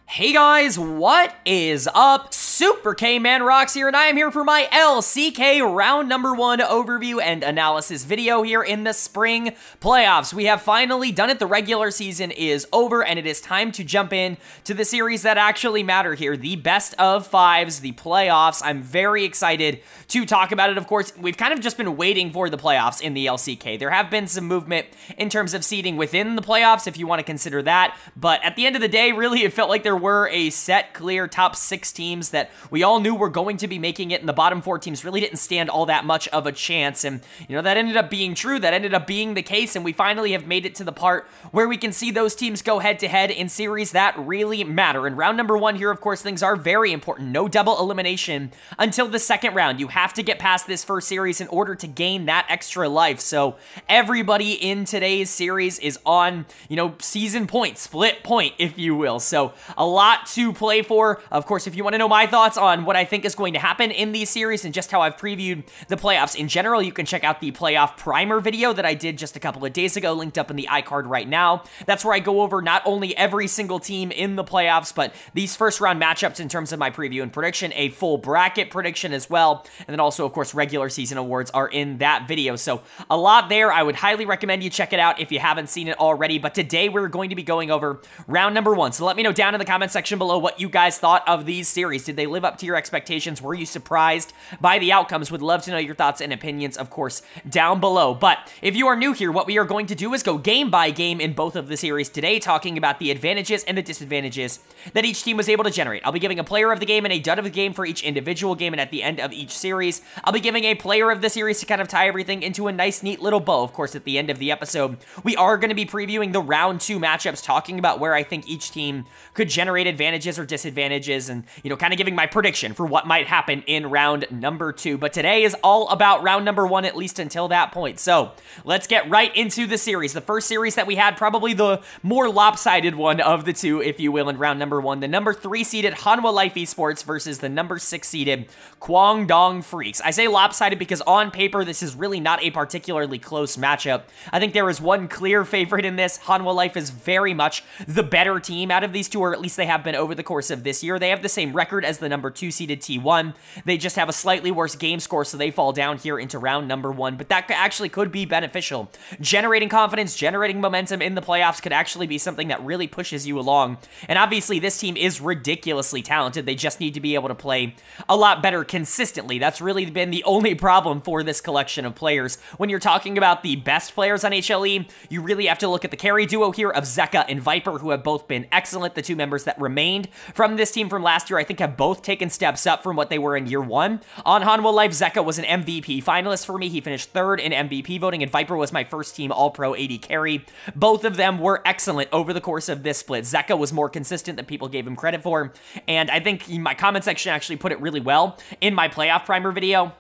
Hey guys, what is up? Super K-Man Rocks here, and I am here for my LCK round number 1 overview and analysis video here in the spring playoffs. We have finally done it. The regular season is over, and it is time to jump in to the series that actually matter here, the best of fives, the playoffs. I'm very excited to talk about it. Of course, we've kind of just been waiting for the playoffs in the LCK. There have been some movement in terms of seeding within the playoffs, if you want to consider that, but at the end of the day, really, it felt like there were a set, clear top 6 teams that we all knew were going to be making it, and the bottom 4 teams really didn't stand all that much of a chance, and, you know, that ended up being true. That ended up being the case, and we finally have made it to the part where we can see those teams go head-to-head in series that really matter. In round number 1 here, of course, things are very important. No double elimination until the second round. You have to get past this first series in order to gain that extra life, so everybody in today's series is on, you know, season point, split point, if you will, so a lot to play for. Of course, if you want to know my thoughts on what I think is going to happen in these series and just how I've previewed the playoffs in general, you can check out the playoff primer video that I did just a couple of days ago, linked up in the iCard right now. That's where I go over not only every single team in the playoffs, but these first round matchups in terms of my preview and prediction, a full bracket prediction as well, and then also, of course, regular season awards are in that video. So a lot there. I would highly recommend you check it out if you haven't seen it already, but today we're going to be going over round number 1. So let me know down in the comment section below what you guys thought of these series. Did they live up to your expectations? Were you surprised by the outcomes? Would love to know your thoughts and opinions, of course, down below. But if you are new here, what we are going to do is go game by game in both of the series today, talking about the advantages and the disadvantages that each team was able to generate. I'll be giving a player of the game and a dud of the game for each individual game, and at the end of each series, I'll be giving a player of the series to kind of tie everything into a nice, neat little bow. Of course, at the end of the episode, we are going to be previewing the round 2 matchups, talking about where I think each team could generate advantages or disadvantages, and, you know, kind of giving my prediction for what might happen in round number 2. But today is all about round number 1, at least until that point. So let's get right into the series. The first series that we had, probably the more lopsided one of the two, if you will, in round number 1. The number 3 seeded Hanwha Esports versus the number 6 seeded Kwangdong Freecs. I say lopsided because on paper, this is really not a particularly close matchup. I think there is one clear favorite in this. Hanwha Life is very much the better team out of these two, or at least they have been over the course of this year. They have the same record as the number 2 seeded T1. They just have a slightly worse game score, so they fall down here into round number 1, but that actually could be beneficial. Generating confidence, generating momentum in the playoffs could actually be something that really pushes you along, and obviously this team is ridiculously talented. They just need to be able to play a lot better consistently. That's really been the only problem for this collection of players. When you're talking about the best players on HLE, you really have to look at the carry duo here of Zeka and Viper, who have both been excellent. The 2 members that remained from this team from last year, I think, have both taken steps up from what they were in year 1. On Hanwha Life, Zeka was an MVP finalist for me. He finished 3rd in MVP voting, and Viper was my first team All-Pro AD carry. Both of them were excellent over the course of this split. Zeka was more consistent than people gave him credit for, and I think my comment section actually put it really well in my playoff primer video.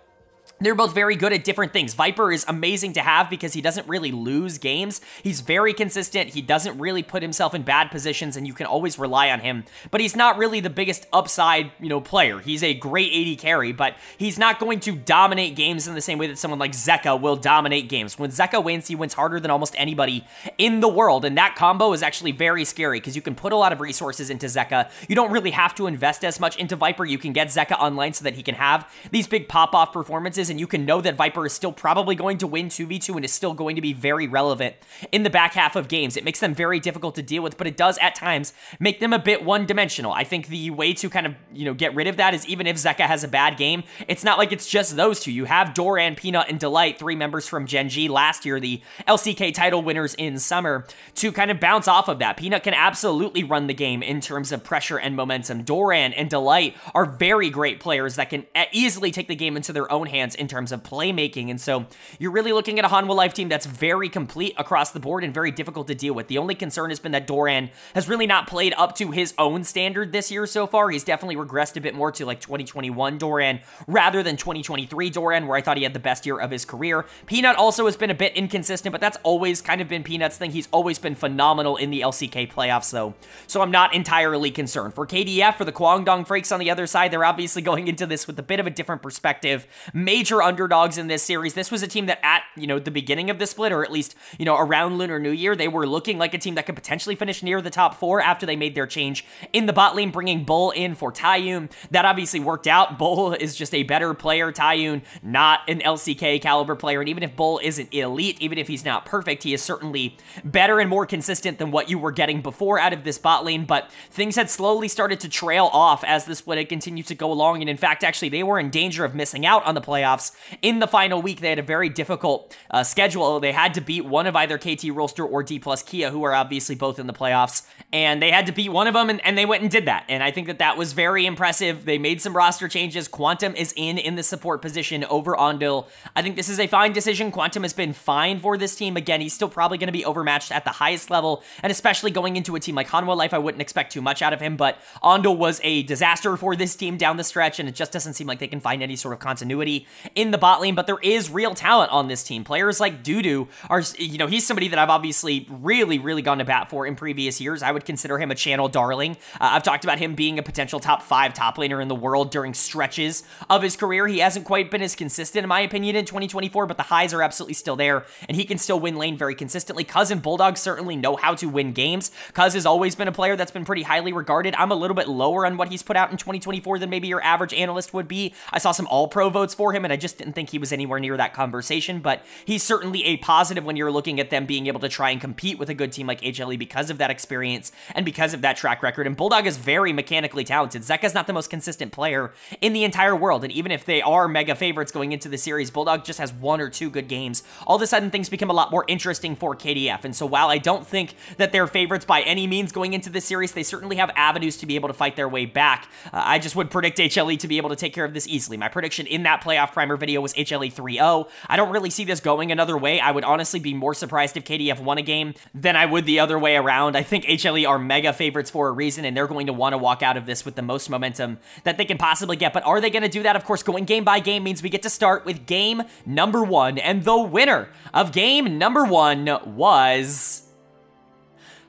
They're both very good at different things. Viper is amazing to have because he doesn't really lose games. He's very consistent. He doesn't really put himself in bad positions, and you can always rely on him. But he's not really the biggest upside, you know, player. He's a great AD carry, but he's not going to dominate games in the same way that someone like Zeka will dominate games. When Zeka wins, he wins harder than almost anybody in the world, and that combo is actually very scary because you can put a lot of resources into Zeka. You don't really have to invest as much into Viper. You can get Zeka online so that he can have these big pop-off performances, and you can know that Viper is still probably going to win 2v2 and is still going to be very relevant in the back half of games. It makes them very difficult to deal with, but it does at times make them a bit one-dimensional. I think the way to kind of, you know, get rid of that is even if Zeka has a bad game, it's not like it's just those two. You have Doran, Peanut, and Delight, 3 members from Gen.G last year, the LCK title winners in summer, to kind of bounce off of that. Peanut can absolutely run the game in terms of pressure and momentum. Doran and Delight are very great players that can easily take the game into their own hands in terms of playmaking, and so you're really looking at a Hanwha Life team that's very complete across the board and very difficult to deal with. The only concern has been that Doran has really not played up to his own standard this year so far. He's definitely regressed a bit more to like 2021 Doran rather than 2023 Doran, where I thought he had the best year of his career. Peanut also has been a bit inconsistent, but that's always kind of been Peanut's thing. He's always been phenomenal in the LCK playoffs, though, so I'm not entirely concerned. For KDF, for the Kwangdong Freecs on the other side, they're obviously going into this with a bit of a different perspective. Major major underdogs in this series. This was a team that at, the beginning of the split, or at least, around Lunar New Year, they were looking like a team that could potentially finish near the top 4 after they made their change in the bot lane, bringing Bull in for Taiyun. That obviously worked out. Bull is just a better player. Taiyun, not an LCK caliber player, and even if Bull isn't elite, even if he's not perfect, he is certainly better and more consistent than what you were getting before out of this bot lane, but things had slowly started to trail off as the split had continued to go along, and in fact, actually, they were in danger of missing out on the playoffs in the final week. They had a very difficult schedule. They had to beat one of either KT Rolster or Dplus KIA, who are obviously both in the playoffs, and they had to beat one of them, and they went and did that, and I think that that was very impressive. They made some roster changes. Quantum is in the support position over Ondil. I think this is a fine decision. Quantum has been fine for this team. Again, he's still probably going to be overmatched at the highest level, and especially going into a team like Hanwha Life, I wouldn't expect too much out of him, but Ondil was a disaster for this team down the stretch, and it just doesn't seem like they can find any sort of continuity in the bot lane, but there is real talent on this team. Players like Dudu are, he's somebody that I've obviously really gone to bat for in previous years. I would consider him a channel darling. I've talked about him being a potential top 5 top laner in the world during stretches of his career. He hasn't quite been as consistent, in my opinion, in 2024, but the highs are absolutely still there, and he can still win lane very consistently. Cuz and Bulldog certainly know how to win games. Cuz has always been a player that's been pretty highly regarded. I'm a little bit lower on what he's put out in 2024 than maybe your average analyst would be. I saw some all-pro votes for him, and I just didn't think he was anywhere near that conversation, but he's certainly a positive when you're looking at them being able to try and compete with a good team like HLE because of that experience and because of that track record. And Bulldog is very mechanically talented. Zeka's not the most consistent player in the entire world, and even if they are mega favorites going into the series, Bulldog just has 1 or 2 good games. All of a sudden, things become a lot more interesting for KDF, and so while I don't think that they're favorites by any means going into this series, they certainly have avenues to be able to fight their way back. I just would predict HLE to be able to take care of this easily. My prediction in that playoff primer video was HLE 3-0. I don't really see this going another way. I would honestly be more surprised if KDF won a game than I would the other way around. I think HLE are mega favorites for a reason, and they're going to want to walk out of this with the most momentum that they can possibly get. But are they going to do that? Of course, going game by game means we get to start with game number 1, and the winner of game number 1 was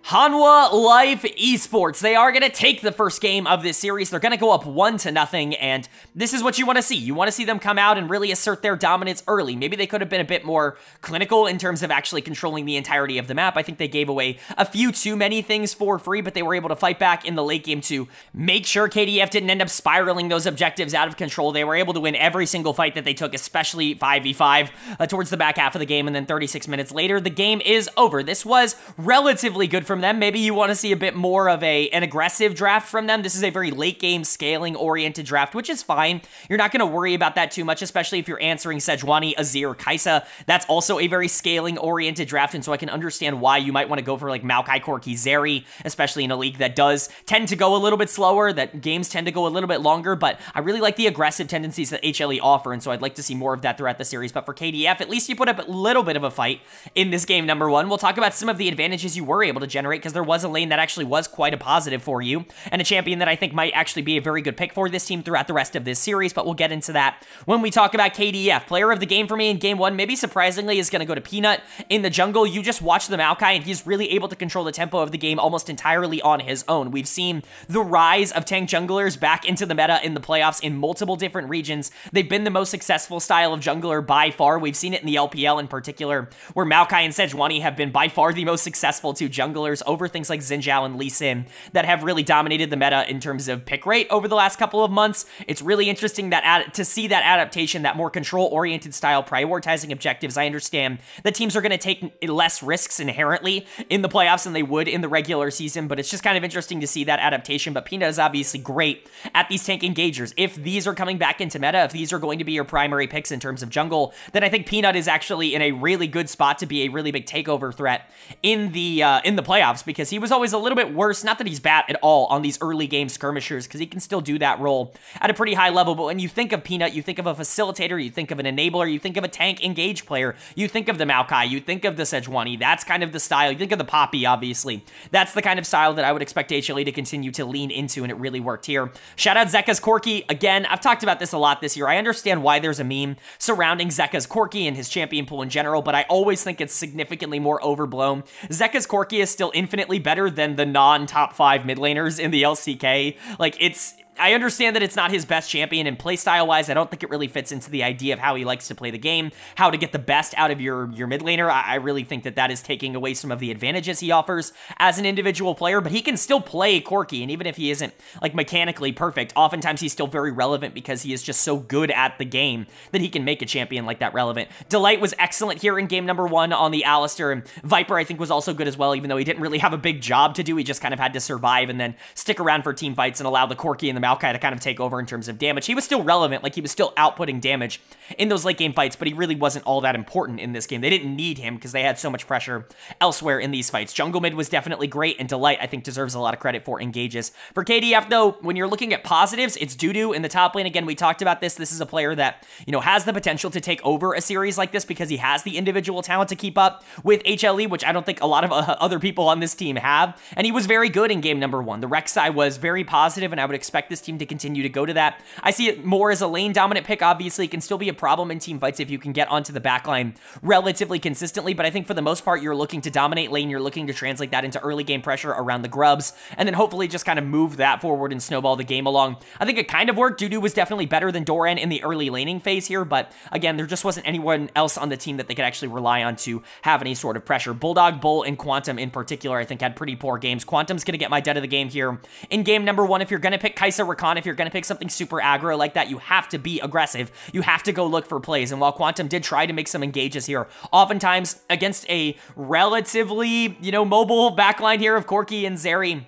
Hanwha Life Esports. They are going to take the first game of this series. They're going to go up 1-0, and this is what you want to see. You want to see them come out and really assert their dominance early. Maybe they could have been a bit more clinical in terms of actually controlling the entirety of the map. I think they gave away a few too many things for free, but they were able to fight back in the late game to make sure KDF didn't end up spiraling those objectives out of control. They were able to win every single fight that they took, especially 5v5 towards the back half of the game, and then 36 minutes later, the game is over. This was relatively good from them. Maybe you want to see a bit more of an aggressive draft from them. This is a very late game scaling oriented draft, which is fine. You're not going to worry about that too much, especially if you're answering Sejuani, Azir, Kai'Sa. That's also a very scaling oriented draft, and so I can understand why you might want to go for like Maokai, Corki, Zeri, especially in a league that does tend to go a little bit slower, that games tend to go a little bit longer, but I really like the aggressive tendencies that HLE offer, and so I'd like to see more of that throughout the series. But for KDF, at least you put up a little bit of a fight in this game number 1. We'll talk about some of the advantages you were able to generate, because there was a lane that actually was quite a positive for you, and a champion that I think might actually be a very good pick for this team throughout the rest of this series, but we'll get into that when we talk about KDF. Player of the game for me in game 1, maybe surprisingly, is going to go to Peanut in the jungle. You just watch the Maokai, and he's really able to control the tempo of the game almost entirely on his own. We've seen the rise of tank junglers back into the meta in the playoffs in multiple different regions. They've been the most successful style of jungler by far. We've seen it in the LPL in particular, where Maokai and Sejuani have been by far the most successful 2 junglers over things like Xin Zhao and Lee Sin that have really dominated the meta in terms of pick rate over the last couple of months. It's really interesting that to see that adaptation, that more control-oriented style, prioritizing objectives. I understand that teams are going to take less risks inherently in the playoffs than they would in the regular season, but it's just kind of interesting to see that adaptation. But Peanut is obviously great at these tank engagers. If these are coming back into meta, if these are going to be your primary picks in terms of jungle, then I think Peanut is actually in a really good spot to be a really big takeover threat in the playoffs, because he was always a little bit worse. Not that he's bad at all on these early game skirmishers, because he can still do that role at a pretty high level. But when you think of Peanut, you think of a facilitator, you think of an enabler, you think of a tank engage player, you think of the Maokai, you think of the Sejuani. That's kind of the style. You think of the Poppy, obviously. That's the kind of style that I would expect HLE to continue to lean into, and it really worked here. Shout out Zeka's Corki. Again, I've talked about this a lot this year. I understand why there's a meme surrounding Zeka's Corki and his champion pool in general, but I always think it's significantly more overblown. Zeka's Corki is still infinitely better than the non-top 5 mid laners in the LCK. Like, it's I understand that it's not his best champion, and playstyle-wise, I don't think it really fits into the idea of how he likes to play the game, how to get the best out of your mid laner. I really think that that is taking away some of the advantages he offers as an individual player, but he can still play Corki, and even if he isn't, like, mechanically perfect, oftentimes he's still very relevant because he is just so good at the game that he can make a champion like that relevant. Delight was excellent here in game number 1 on the Alistair, and Viper, I think, was also good as well, even though he didn't really have a big job to do. He just kind of had to survive and then stick around for team fights and allow the Corki and the Maokai to kind of take over in terms of damage. He was still relevant, like he was still outputting damage in those late game fights, but he really wasn't all that important in this game. They didn't need him because they had so much pressure elsewhere in these fights. Jungle mid was definitely great, and Delight, I think, deserves a lot of credit for engages. For KDF, though, when you're looking at positives, it's Dudu in the top lane. Again, we talked about this. This is a player that, you know, has the potential to take over a series like this because he has the individual talent to keep up with HLE, which I don't think a lot of other people on this team have, and he was very good in game number 1. The Rek'Sai was very positive, and I would expect this team to continue to go to that. I see it more as a lane dominant pick. Obviously, it can still be a problem in team fights if you can get onto the backline relatively consistently, but I think for the most part, you're looking to dominate lane, you're looking to translate that into early game pressure around the grubs, and then hopefully just kind of move that forward and snowball the game along. I think it kind of worked. Dudu was definitely better than Doran in the early laning phase here, but again, there just wasn't anyone else on the team that they could actually rely on to have any sort of pressure. Bulldog, Bull, and Quantum in particular, I think, had pretty poor games. Quantum's going to get my dead of the game here in game number 1. If you're going to pick Kai'Sa Rakan, if you're going to pick something super aggro like that, you have to be aggressive. You have to go look for plays, and while Quantum did try to make some engages here, oftentimes against a relatively, you know, mobile backline here of Corki and Zeri,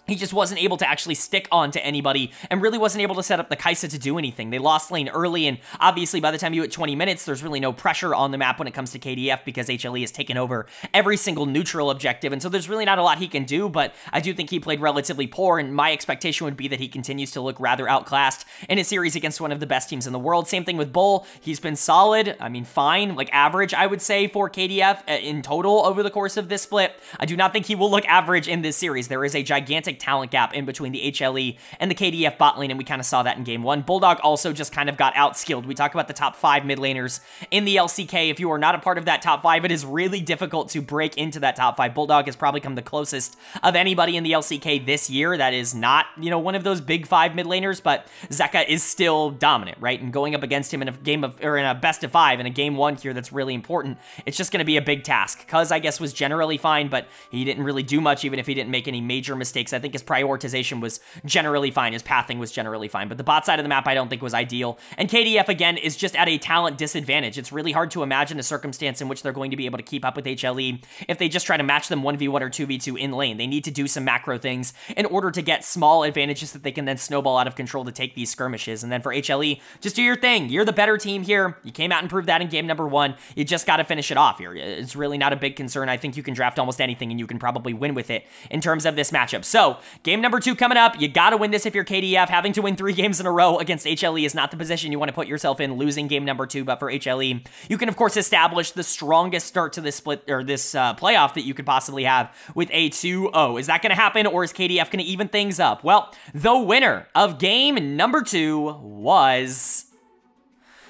he just wasn't able to actually stick on to anybody and really wasn't able to set up the Kai'Sa to do anything. They lost lane early, and obviously by the time you hit 20 minutes, there's really no pressure on the map when it comes to KDF because HLE has taken over every single neutral objective, and so there's really not a lot he can do, but I do think he played relatively poor, and my expectation would be that he continues to look rather outclassed in a series against one of the best teams in the world. Same thing with Bull. He's been solid. I mean, fine, like average, I would say, for KDF in total over the course of this split. I do not think he will look average in this series. There is a gigantic talent gap in between the HLE and the KDF bot lane, and we kind of saw that in game 1. Bulldog also just kind of got outskilled. We talk about the top 5 mid laners in the LCK. If you are not a part of that top 5, it is really difficult to break into that top 5. Bulldog has probably come the closest of anybody in the LCK this year that is not, you know, one of those big 5 mid laners, but Zeka is still dominant, right? And going up against him in a game of, or in a best of 5 in a game 1 here that's really important, it's just going to be a big task. Cuz, I guess, was generally fine, but he didn't really do much, even if he didn't make any major mistakes. I think his prioritization was generally fine. His pathing was generally fine, but the bot side of the map I don't think was ideal. And KDF, again, is just at a talent disadvantage. It's really hard to imagine a circumstance in which they're going to be able to keep up with HLE if they just try to match them 1v1 or 2v2 in lane. They need to do some macro things in order to get small advantages that they can then snowball out of control to take these skirmishes. And then for HLE, just do your thing. You're the better team here. You came out and proved that in game number 1. You just got to finish it off here. It's really not a big concern. I think you can draft almost anything and you can probably win with it in terms of this matchup. So, game number 2 coming up. You got to win this if you're KDF. Having to win 3 games in a row against HLE is not the position you want to put yourself in, losing game number 2. But for HLE, you can, of course, establish the strongest start to this split, or this playoff that you could possibly have with a 2-0. Is that going to happen, or is KDF going to even things up? Well, the winner of game number 2 was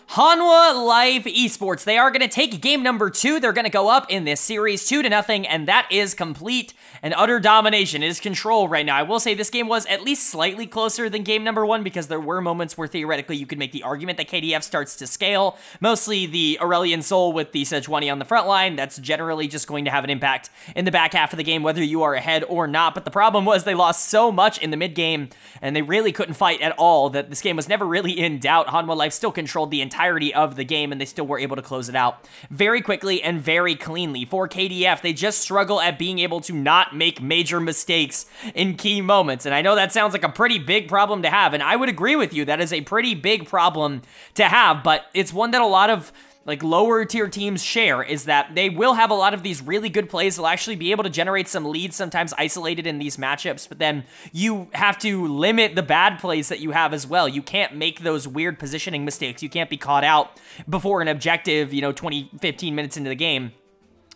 Hanwha Life Esports. They are going to take game number 2. They're going to go up in this series 2-0, and that is complete and utter domination. It is control right now. I will say this game was at least slightly closer than game number 1 because there were moments where theoretically you could make the argument that KDF starts to scale. Mostly the Aurelion Sol with the Sejuani on the front line. That's generally just going to have an impact in the back half of the game, whether you are ahead or not. But the problem was they lost so much in the mid game, and they really couldn't fight at all, that this game was never really in doubt. Hanwha Life still controlled the entirety of the game, and they still were able to close it out very quickly and very cleanly. For KDF, they just struggle at being able to not make major mistakes in key moments, and I know that sounds like a pretty big problem to have, and I would agree with you, that is a pretty big problem to have, but it's one that a lot of like lower tier teams share, is that they will have a lot of these really good plays. They'll actually be able to generate some leads, sometimes isolated in these matchups, but then you have to limit the bad plays that you have as well. You can't make those weird positioning mistakes. You can't be caught out before an objective, you know, 20, 15 minutes into the game.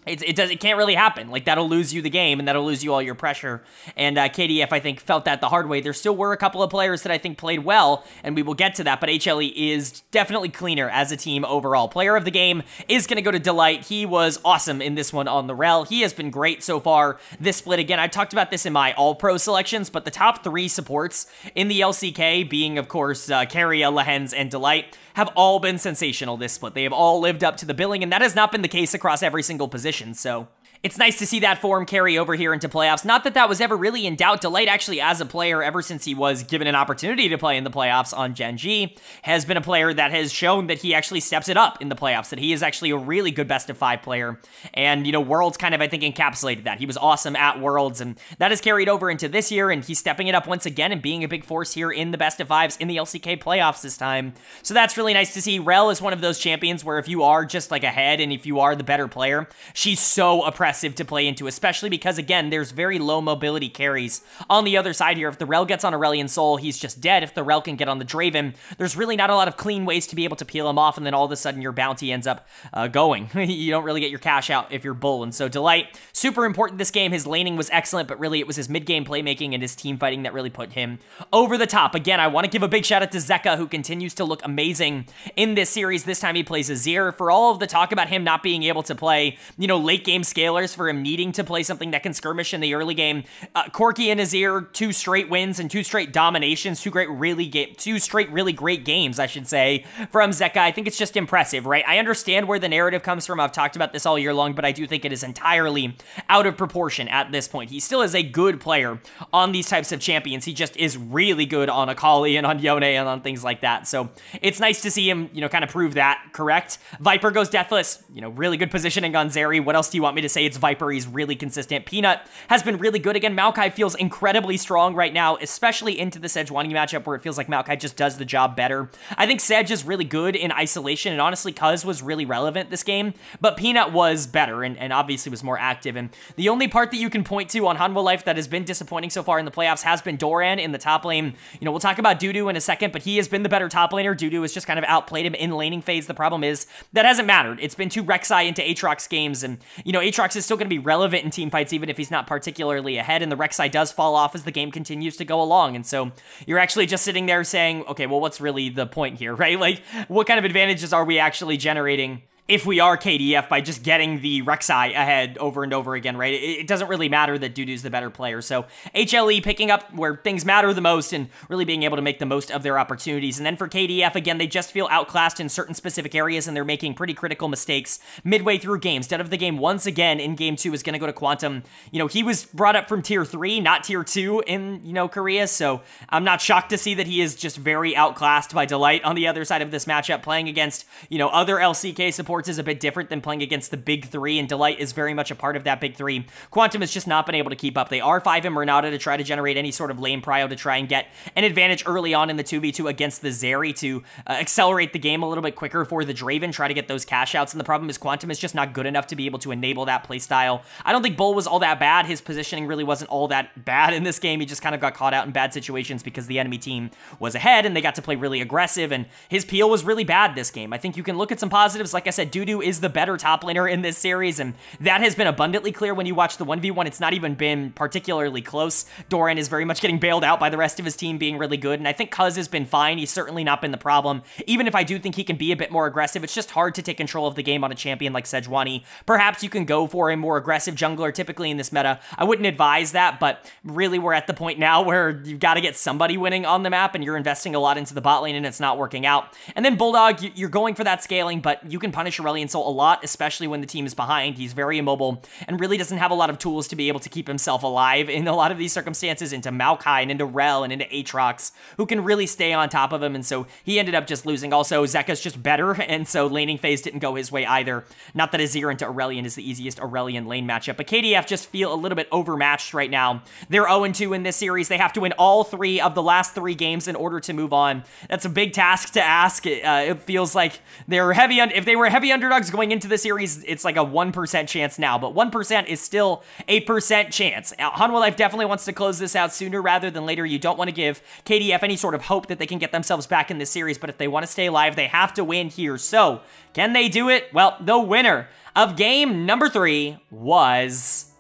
It can't really happen. Like, that'll lose you the game, and that'll lose you all your pressure. And KDF, I think, felt that the hard way. There still were a couple of players that I think played well, and we will get to that, but HLE is definitely cleaner as a team overall. Player of the game is going to go to Delight. He was awesome in this one on the Rel. He has been great so far this split. Again, I talked about this in my All-Pro selections, but the top 3 supports in the LCK, being, of course, KIA, Lehens, and Delight, have all been sensational this split. They have all lived up to the billing, and that has not been the case across every single position, so it's nice to see that form carry over here into playoffs. Not that that was ever really in doubt. Delight actually, as a player, ever since he was given an opportunity to play in the playoffs on Gen.G, has been a player that has shown that he actually steps it up in the playoffs, that he is actually a really good best-of-5 player. And, you know, Worlds kind of, I think, encapsulated that. He was awesome at Worlds, and that has carried over into this year, and he's stepping it up once again and being a big force here in the best-of-5s in the LCK playoffs this time. So that's really nice to see. Rel is one of those champions where if you are just, like, ahead and if you are the better player, she's so oppressive to play into, especially because, again, there's very low mobility carries on the other side here. If the Rel gets on Aurelion Sol, he's just dead. If the Rel can get on the Draven, there's really not a lot of clean ways to be able to peel him off, and then all of a sudden your bounty ends up going. You don't really get your cash out if you're Bull, and so Delight, super important this game. His laning was excellent, but really it was his mid-game playmaking and his team fighting that really put him over the top. Again, I want to give a big shout out to Zeka, who continues to look amazing in this series. This time he plays Azir. For all of the talk about him not being able to play, you know, late game scalers, for him needing to play something that can skirmish in the early game, Corki and Azir, 2 straight wins and 2 straight dominations, 2 straight really great games, I should say, from Zeka. I think it's just impressive, right? I understand where the narrative comes from. I've talked about this all year long, but I do think it is entirely out of proportion at this point. He still is a good player on these types of champions. He just is really good on Akali and on Yone and on things like that. So it's nice to see him, you know, kind of prove that correct. Viper goes Deathless, you know, really good positioning on Zeri. What else do you want me to say? It's Viper. He's really consistent. Peanut has been really good. Again, Maokai feels incredibly strong right now, especially into the Sejuani matchup where it feels like Maokai just does the job better. I think Sej is really good in isolation, and honestly, Cuz was really relevant this game, but Peanut was better and obviously was more active. And the only part that you can point to on Hanwha Life that has been disappointing so far in the playoffs has been Doran in the top lane. You know, we'll talk about Dudu in a second, but he has been the better top laner. Dudu has just kind of outplayed him in the laning phase. The problem is that hasn't mattered. It's been 2 Rek'Sai into Aatrox games, and, you know, Aatrox is still going to be relevant in team fights even if he's not particularly ahead, and the Rek'Sai does fall off as the game continues to go along. And so you're actually just sitting there saying, okay, well, what's really the point here, right? Like, what kind of advantages are we actually generating if we are KDF by just getting the Rek'Sai ahead over and over again, right? It doesn't really matter that Dudu's the better player. So HLE picking up where things matter the most and really being able to make the most of their opportunities. And then for KDF, again, they just feel outclassed in certain specific areas, and they're making pretty critical mistakes midway through games. Dead of the game once again in game 2 is going to go to Quantum. You know, he was brought up from tier 3, not tier 2 in, you know, Korea. So I'm not shocked to see that he is just very outclassed by Delight on the other side of this matchup. Playing against, you know, other LCK supports is a bit different than playing against the big 3, and Delight is very much a part of that big 3. Quantum has just not been able to keep up. They R5 in Renata to try to generate any sort of lane prio to try and get an advantage early on in the 2v2 against the Zeri to accelerate the game a little bit quicker for the Draven, try to get those cash outs, and the problem is Quantum is just not good enough to be able to enable that playstyle. I don't think Bull was all that bad. His positioning really wasn't all that bad in this game. He just kind of got caught out in bad situations because the enemy team was ahead and they got to play really aggressive, and his peel was really bad this game. I think you can look at some positives. Like I said, Dudu is the better top laner in this series, and that has been abundantly clear when you watch the 1v1. It's not even been particularly close. Doran is very much getting bailed out by the rest of his team being really good, and I think Cuz has been fine. He's certainly not been the problem. Even if I do think he can be a bit more aggressive, it's just hard to take control of the game on a champion like Sejuani. Perhaps you can go for a more aggressive jungler typically in this meta. I wouldn't advise that, but really we're at the point now where you've got to get somebody winning on the map, and you're investing a lot into the bot lane and it's not working out. And then Bulldog, you're going for that scaling, but you can punish Aurelion Sol a lot, especially when the team is behind. He's very immobile and really doesn't have a lot of tools to be able to keep himself alive in a lot of these circumstances, into Maokai and into Rel and into Aatrox, who can really stay on top of him, and so he ended up just losing. Also, Zeka's just better, and so laning phase didn't go his way either. Not that Azir into Aurelion is the easiest Aurelion lane matchup, but KDF just feel a little bit overmatched right now. They're 0-2 in this series. They have to win all 3 of the last 3 games in order to move on. That's a big task to ask. It feels like they're heavy on, if they were heavy heavy underdogs going into the series. It's like a 1% chance now, but 1% is still a percent chance. Hanwha Life definitely wants to close this out sooner rather than later. You don't want to give KDF any sort of hope that they can get themselves back in this series, but if they want to stay alive, they have to win here. So, can they do it? Well, the winner of game number 3 was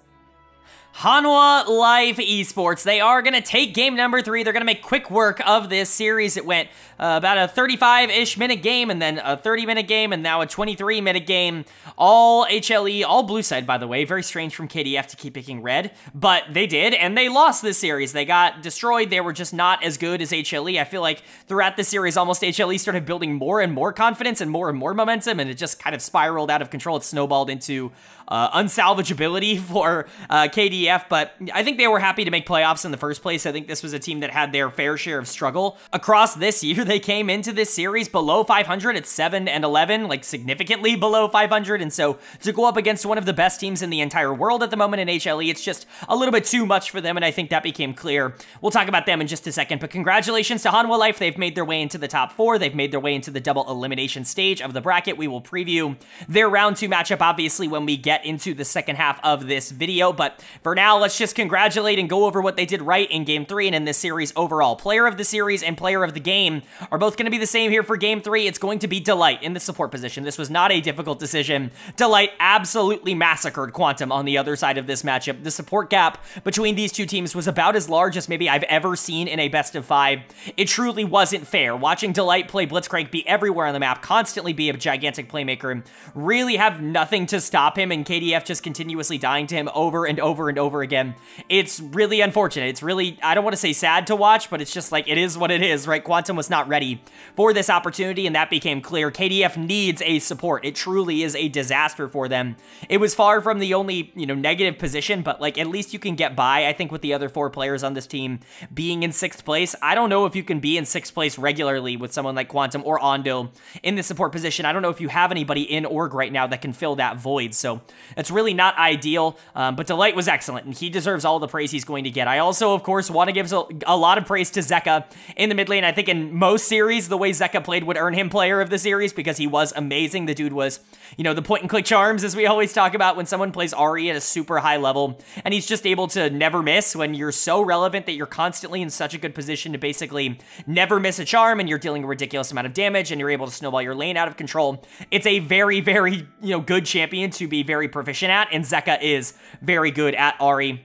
Hanwha Life Esports. They are going to take game number 3. They're going to make quick work of this series. It went about a 35-ish minute game, and then a 30-minute game, and now a 23-minute game. All HLE, all blue side, by the way. Very strange from KDF to keep picking red, but they did, and they lost this series. They got destroyed. They were just not as good as HLE. I feel like throughout this series, almost HLE started building more and more confidence and more momentum, and it just kind of spiraled out of control. It snowballed into unsalvageability for KDF, but I think they were happy to make playoffs in the first place. I think this was a team that had their fair share of struggle. Across this year, they came into this series below 500 at 7-11, like significantly below 500, and so to go up against one of the best teams in the entire world at the moment in HLE, it's just a little bit too much for them, and I think that became clear. We'll talk about them in just a second, but congratulations to Hanwha Life. They've made their way into the top 4. They've made their way into the double elimination stage of the bracket. We will preview their round 2 matchup, obviously, when we get into the second half of this video, but for now, let's just congratulate and go over what they did right in game 3 and in this series overall. Player of the series and player of the game are both going to be the same here for game 3. It's going to be Delight in the support position. This was not a difficult decision. Delight absolutely massacred Quantum on the other side of this matchup. The support gap between these two teams was about as large as maybe I've ever seen in a best of 5. It truly wasn't fair. Watching Delight play Blitzcrank, be everywhere on the map, constantly be a gigantic playmaker, and really have nothing to stop him, and KDF just continuously dying to him over and over and over again. It's really unfortunate. It's really, I don't want to say sad to watch, but it's just like, it is what it is, right? Quantum was not ready for this opportunity, and that became clear. KDF needs a support. It truly is a disaster for them. It was far from the only, negative position, but like, at least you can get by, I think, with the other 4 players on this team being in 6th place. I don't know if you can be in 6th place regularly with someone like Quantum or Ondo in the support position. I don't know if you have anybody in org right now that can fill that void, so it's really not ideal, but Delight was excellent, and he deserves all the praise he's going to get. I also, of course, want to give a lot of praise to Zeka in the mid lane. I think in most series, the way Zeka played would earn him player of the series because he was amazing. The dude was, the point-and-click charms, as we always talk about when someone plays Ahri at a super high level, and he's just able to never miss when you're so relevant that you're constantly in such a good position to basically never miss a charm, and you're dealing a ridiculous amount of damage, and you're able to snowball your lane out of control. It's a very, very, good champion to be very proficient at, and Zeka is very good at Ahri.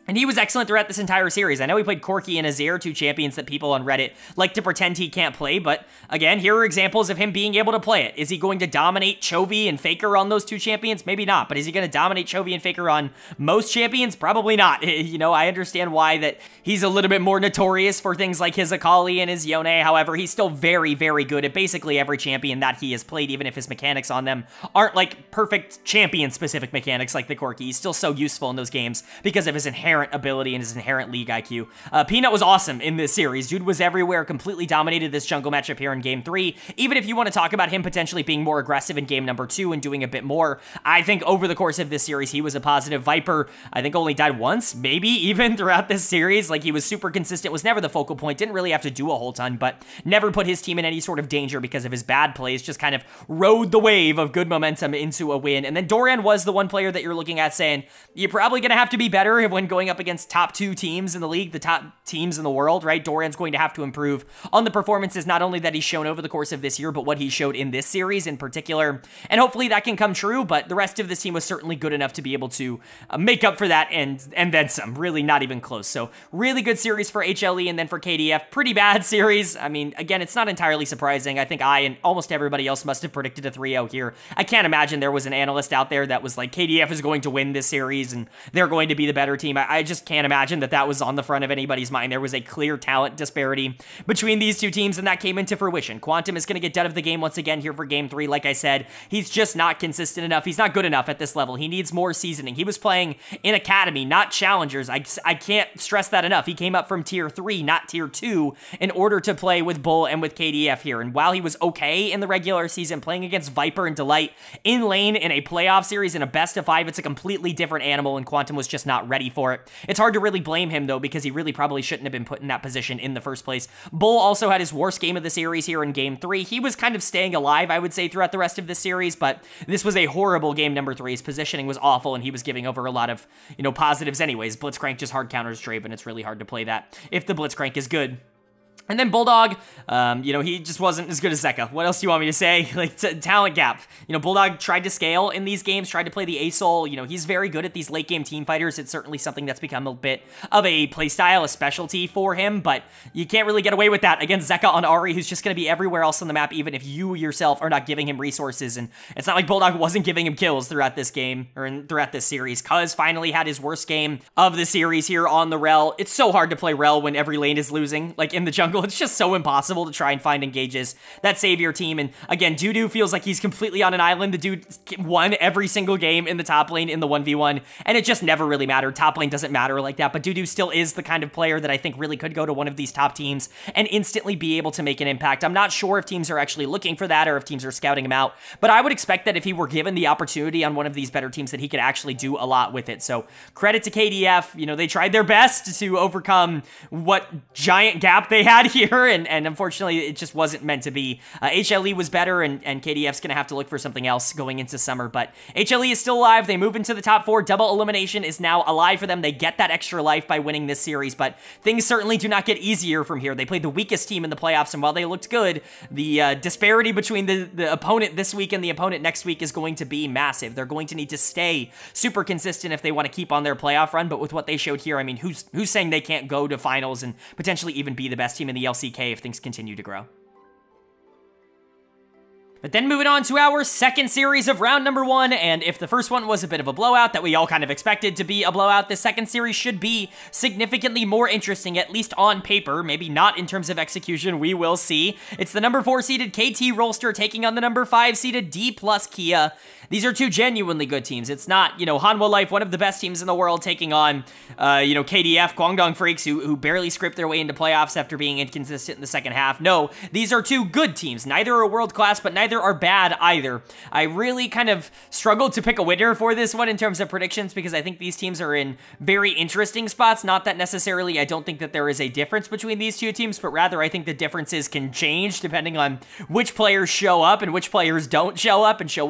And he was excellent throughout this entire series. I know he played Corki and Azir, 2 champions that people on Reddit like to pretend he can't play, but again, here are examples of him being able to play it. Is he going to dominate Chovy and Faker on those 2 champions? Maybe not, but is he going to dominate Chovy and Faker on most champions? Probably not. I understand why that he's a little bit more notorious for things like his Akali and his Yone. However, he's still very, very good at basically every champion that he has played, even if his mechanics on them aren't like perfect champion-specific mechanics like the Corki. He's still so useful in those games because of his inherent ability and his inherent league IQ. Peanut was awesome in this series. Dude was everywhere, completely dominated this jungle matchup here in game 3. Even if you want to talk about him potentially being more aggressive in game number 2 and doing a bit more, I think over the course of this series, he was a positive. Viper, I think, only died once, maybe even throughout this series. Like, he was super consistent, was never the focal point, didn't really have to do a whole ton, but never put his team in any sort of danger because of his bad plays, just kind of rode the wave of good momentum into a win. And then Doran was the one player that you're looking at saying, you're probably going to have to be better when going up against top 2 teams in the league, the top teams in the world, right? Doran's going to have to improve on the performances, not only that he's shown over the course of this year, but what he showed in this series in particular. And hopefully that can come true, but the rest of this team was certainly good enough to be able to make up for that and then some. Really not even close. So really good series for HLE, and then for KDF, pretty bad series. I mean, again, it's not entirely surprising. I think I and almost everybody else must have predicted a 3-0 here. I can't imagine there was an analyst out there that was like, KDF is going to win this series and they're going to be the better team. I just can't imagine that was on the front of anybody's mind. There was a clear talent disparity between these 2 teams, and that came into fruition. Quantum is going to get dead of the game once again here for game 3. Like I said, he's just not consistent enough. He's not good enough at this level. He needs more seasoning. He was playing in Academy, not Challengers. I can't stress that enough. He came up from Tier 3, not Tier 2, in order to play with Bull and with KDF here. And while he was okay in the regular season, playing against Viper and Delight in lane in a playoff series in a best of 5, it's a completely different animal, and Quantum was just not ready for it. it. It's hard to really blame him, though, because he really probably shouldn't have been put in that position in the first place. Bull also had his worst game of the series here in Game 3. He was kind of staying alive, I would say, throughout the rest of the series, but this was a horrible game number 3. His positioning was awful, and he was giving over a lot of, positives anyways. Blitzcrank just hard counters Draven. It's really hard to play that if the Blitzcrank is good. And then Bulldog, he just wasn't as good as Zeka. What else do you want me to say? Like, talent gap. Bulldog tried to scale in these games, tried to play the A-Soul. He's very good at these late-game team fighters. It's certainly something that's become a bit of a playstyle, a specialty for him, but you can't really get away with that against Zeka on Ahri, who's just going to be everywhere else on the map, even if you yourself are not giving him resources. And it's not like Bulldog wasn't giving him kills throughout this game, or throughout this series. Cuz finally had his worst game of the series here on the Rel. It's so hard to play Rel when every lane is losing, like in the jungle. It's just so impossible to try and find engages that save your team. And again, Dudu feels like he's completely on an island. The dude won every single game in the top lane in the 1v1, and it just never really mattered. Top lane doesn't matter like that, but Dudu still is the kind of player that I think really could go to one of these top teams and instantly be able to make an impact. I'm not sure if teams are actually looking for that or if teams are scouting him out, but I would expect that if he were given the opportunity on one of these better teams that he could actually do a lot with it. So credit to KDF. They tried their best to overcome what giant gap they had here, and unfortunately, it just wasn't meant to be. HLE was better, and KDF's going to have to look for something else going into summer, but HLE is still alive. They move into the top 4. Double elimination is now alive for them. They get that extra life by winning this series, but things certainly do not get easier from here. They played the weakest team in the playoffs, and while they looked good, the disparity between the opponent this week and the opponent next week is going to be massive. They're going to need to stay super consistent if they want to keep on their playoff run, but with what they showed here, I mean, who's saying they can't go to finals and potentially even be the best team in the LCK if things continue to grow? But then moving on to our second series of round number 1, and if the first one was a bit of a blowout that we all kind of expected to be a blowout, the second series should be significantly more interesting, at least on paper, maybe not in terms of execution, we will see. It's the number 4 seeded KT Rolster taking on the number 5 seeded Dplus KIA. These are two genuinely good teams. It's not, Hanwha Life, one of the best teams in the world, taking on, KDF, Kwangdong Freecs, who barely scraped their way into playoffs after being inconsistent in the second half. No, these are two good teams. Neither are world-class, but neither are bad either. I really kind of struggled to pick a winner for this one in terms of predictions because I think these teams are in very interesting spots. Not that necessarily I don't think that there is a difference between these two teams, but rather I think the differences can change depending on which players show up and which players don't show up. And so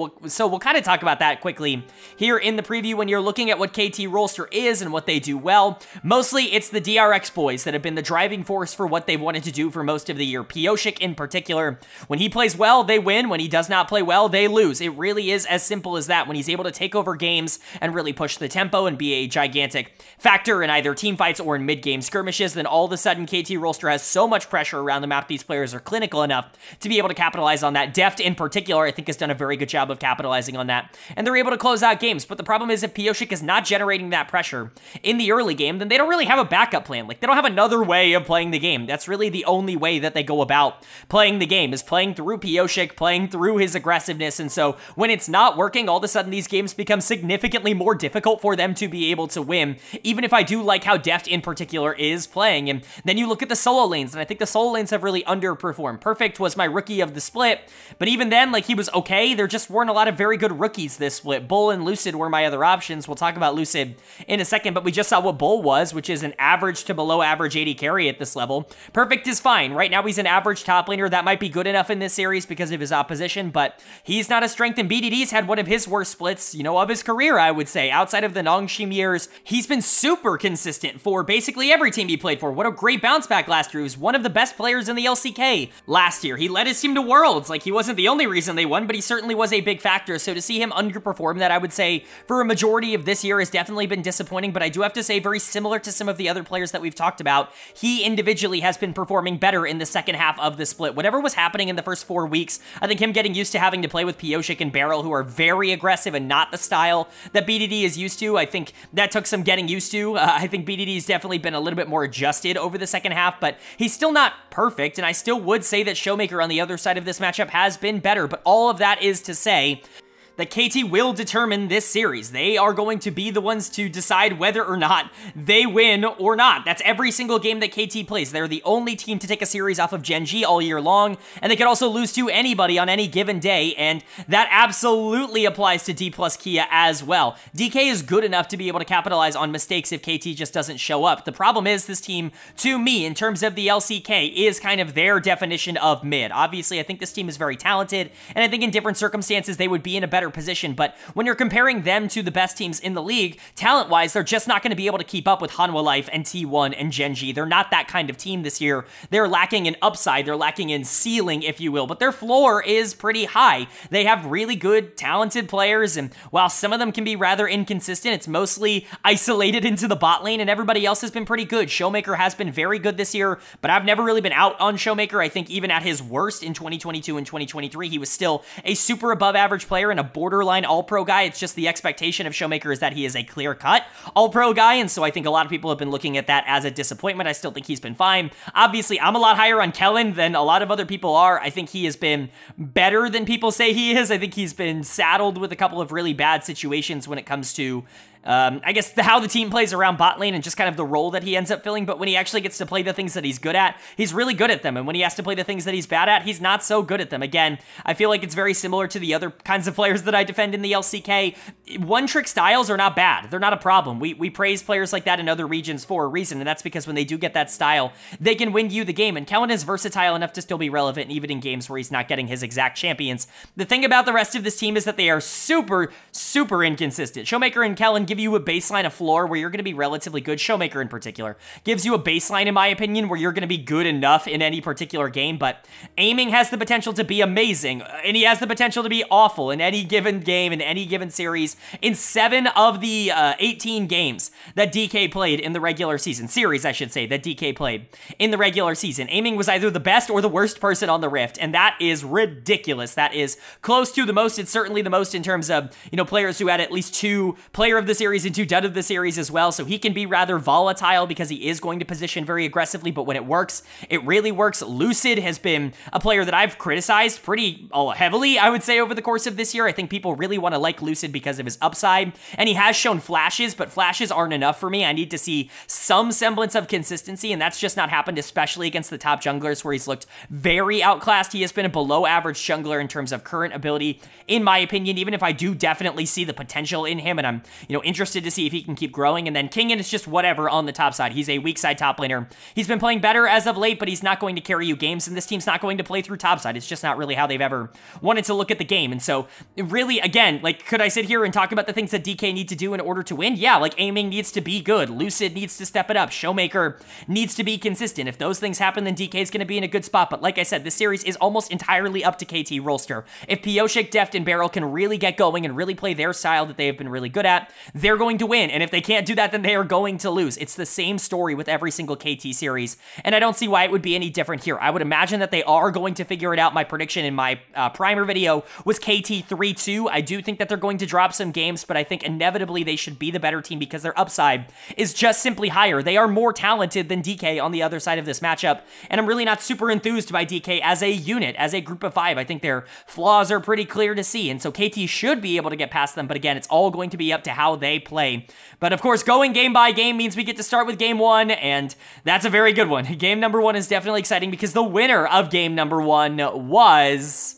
we'll kind of talk about that quickly here in the preview when you're looking at what KT Rolster is and what they do well. Mostly it's the DRX boys that have been the driving force for what they've wanted to do for most of the year. Pioshik in particular, when he plays well, they win. When he does not play well, they lose. It really is as simple as that. When he's able to take over games and really push the tempo and be a gigantic factor in either team fights or in mid-game skirmishes, then all of a sudden KT Rolster has so much pressure around the map. These players are clinical enough to be able to capitalize on that. Deft in particular, I think, has done a very good job of capitalizing on that, and they're able to close out games. But the problem is if Pioshik is not generating that pressure in the early game, then they don't really have a backup plan. Like, they don't have another way of playing the game. That's really the only way that they go about playing the game, is playing through Pioshik, playing through his aggressiveness. And so when it's not working, all of a sudden these games become significantly more difficult for them to be able to win, even if I do like how Deft in particular is playing. And then you look at the solo lanes, and I think the solo lanes have really underperformed. Perfect was my rookie of the split, but even then, like, he was okay. There just weren't a lot of very good rookies this split. Bull and Lucid were my other options. We'll talk about Lucid in a second, but we just saw what Bull was, which is an average to below average AD carry at this level. Perfect is fine. Right now he's an average top laner. That might be good enough in this series because of his opposition, but he's not a strength, and BDD's had one of his worst splits, of his career, I would say. Outside of the Nongshim years, he's been super consistent for basically every team he played for. What a great bounce back last year. He was one of the best players in the LCK last year. He led his team to Worlds. Like, he wasn't the only reason they won, but he certainly was a big factor. So to see him underperform that, I would say, for a majority of this year has definitely been disappointing, but I do have to say, very similar to some of the other players that we've talked about, he individually has been performing better in the second half of the split. Whatever was happening in the first 4 weeks, I think him getting used to having to play with Pioshik and Barrel, who are very aggressive and not the style that BDD is used to, I think that took some getting used to. I think BDD's definitely been a little bit more adjusted over the second half, but he's still not perfect, and I still would say that Showmaker on the other side of this matchup has been better, but all of that is to say that KT will determine this series. They are going to be the ones to decide whether or not they win or not. That's every single game that KT plays. They're the only team to take a series off of Gen.G all year long, and they can also lose to anybody on any given day, and that absolutely applies to Dplus KIA as well. DK is good enough to be able to capitalize on mistakes if KT just doesn't show up. The problem is this team, to me, in terms of the LCK, is kind of their definition of mid. Obviously, I think this team is very talented, and I think in different circumstances they would be in a better position, but when you're comparing them to the best teams in the league, talent-wise, they're just not going to be able to keep up with Hanwha Life and T1 and Gen.G. They're not that kind of team this year. They're lacking in upside, they're lacking in ceiling, if you will, but their floor is pretty high. They have really good, talented players, and while some of them can be rather inconsistent, it's mostly isolated into the bot lane, and everybody else has been pretty good. Showmaker has been very good this year, but I've never really been out on Showmaker. I think even at his worst in 2022 and 2023, he was still a super above average player and a borderline all-pro guy. It's just the expectation of Showmaker is that he is a clear-cut all-pro guy, and so I think a lot of people have been looking at that as a disappointment. I still think he's been fine. Obviously, I'm a lot higher on Kellen than a lot of other people are. I think he has been better than people say he is. I think he's been saddled with a couple of really bad situations when it comes to I guess how the team plays around bot lane and just kind of the role that he ends up filling, but when he actually gets to play the things that he's good at, he's really good at them, and when he has to play the things that he's bad at, he's not so good at them. Again, I feel like it's very similar to the other kinds of players that I defend in the LCK. One-trick styles are not bad. They're not a problem. We praise players like that in other regions for a reason, and that's because when they do get that style, they can win you the game, and Kellen is versatile enough to still be relevant even in games where he's not getting his exact champions. The thing about the rest of this team is that they are super, super inconsistent. Showmaker and Kellen give you a baseline, a floor where you're going to be relatively good. Showmaker in particular gives you a baseline, in my opinion, where you're going to be good enough in any particular game, but aiming has the potential to be amazing, and he has the potential to be awful in any given game, in any given series. In 7 of the 18 games that DK played in the regular season, series I should say, that DK played in the regular season, aiming was either the best or the worst person on the Rift, and that is ridiculous. That is close to the most. It's certainly the most in terms of, you know, players who had at least 2 player of the series and 2 dud of the series as well, so he can be rather volatile because he is going to position very aggressively, but when it works, it really works. Lucid has been a player that I've criticized pretty heavily, I would say, over the course of this year. I think people really want to like Lucid because of his upside, and he has shown flashes, but flashes aren't enough for me. I need to see some semblance of consistency, and that's just not happened, especially against the top junglers where he's looked very outclassed. He has been a below average jungler in terms of current ability, in my opinion, even if I do definitely see the potential in him, and I'm, you know, interested to see if he can keep growing. And then Kingen is just whatever on the top side. He's a weak side top laner. He's been playing better as of late, but he's not going to carry you games, and this team's not going to play through top side. It's just not really how they've ever wanted to look at the game. And so really, again, like, could I sit here and talk about the things that DK need to do in order to win? Yeah, like aiming needs to be good. Lucid needs to step it up. Showmaker needs to be consistent. If those things happen, then DK is going to be in a good spot. But like I said, this series is almost entirely up to KT Rolster. If Pioshik, Deft, and Beryl can really get going and really play their style that they have been really good at, they're going to win. And if they can't do that, then they are going to lose. It's the same story with every single KT series, and I don't see why it would be any different here. I would imagine that they are going to figure it out. My prediction in my primer video was KT 3-2. I do think that they're going to drop some games, but I think inevitably they should be the better team because their upside is just simply higher. They are more talented than DK on the other side of this matchup, and I'm really not super enthused by DK as a unit, as a group of 5. I think their flaws are pretty clear to see, and so KT should be able to get past them, but again, it's all going to be up to how they play. But of course, going game by game means we get to start with game 1, and that's a very good one. Game number 1 is definitely exciting because the winner of game number 1 was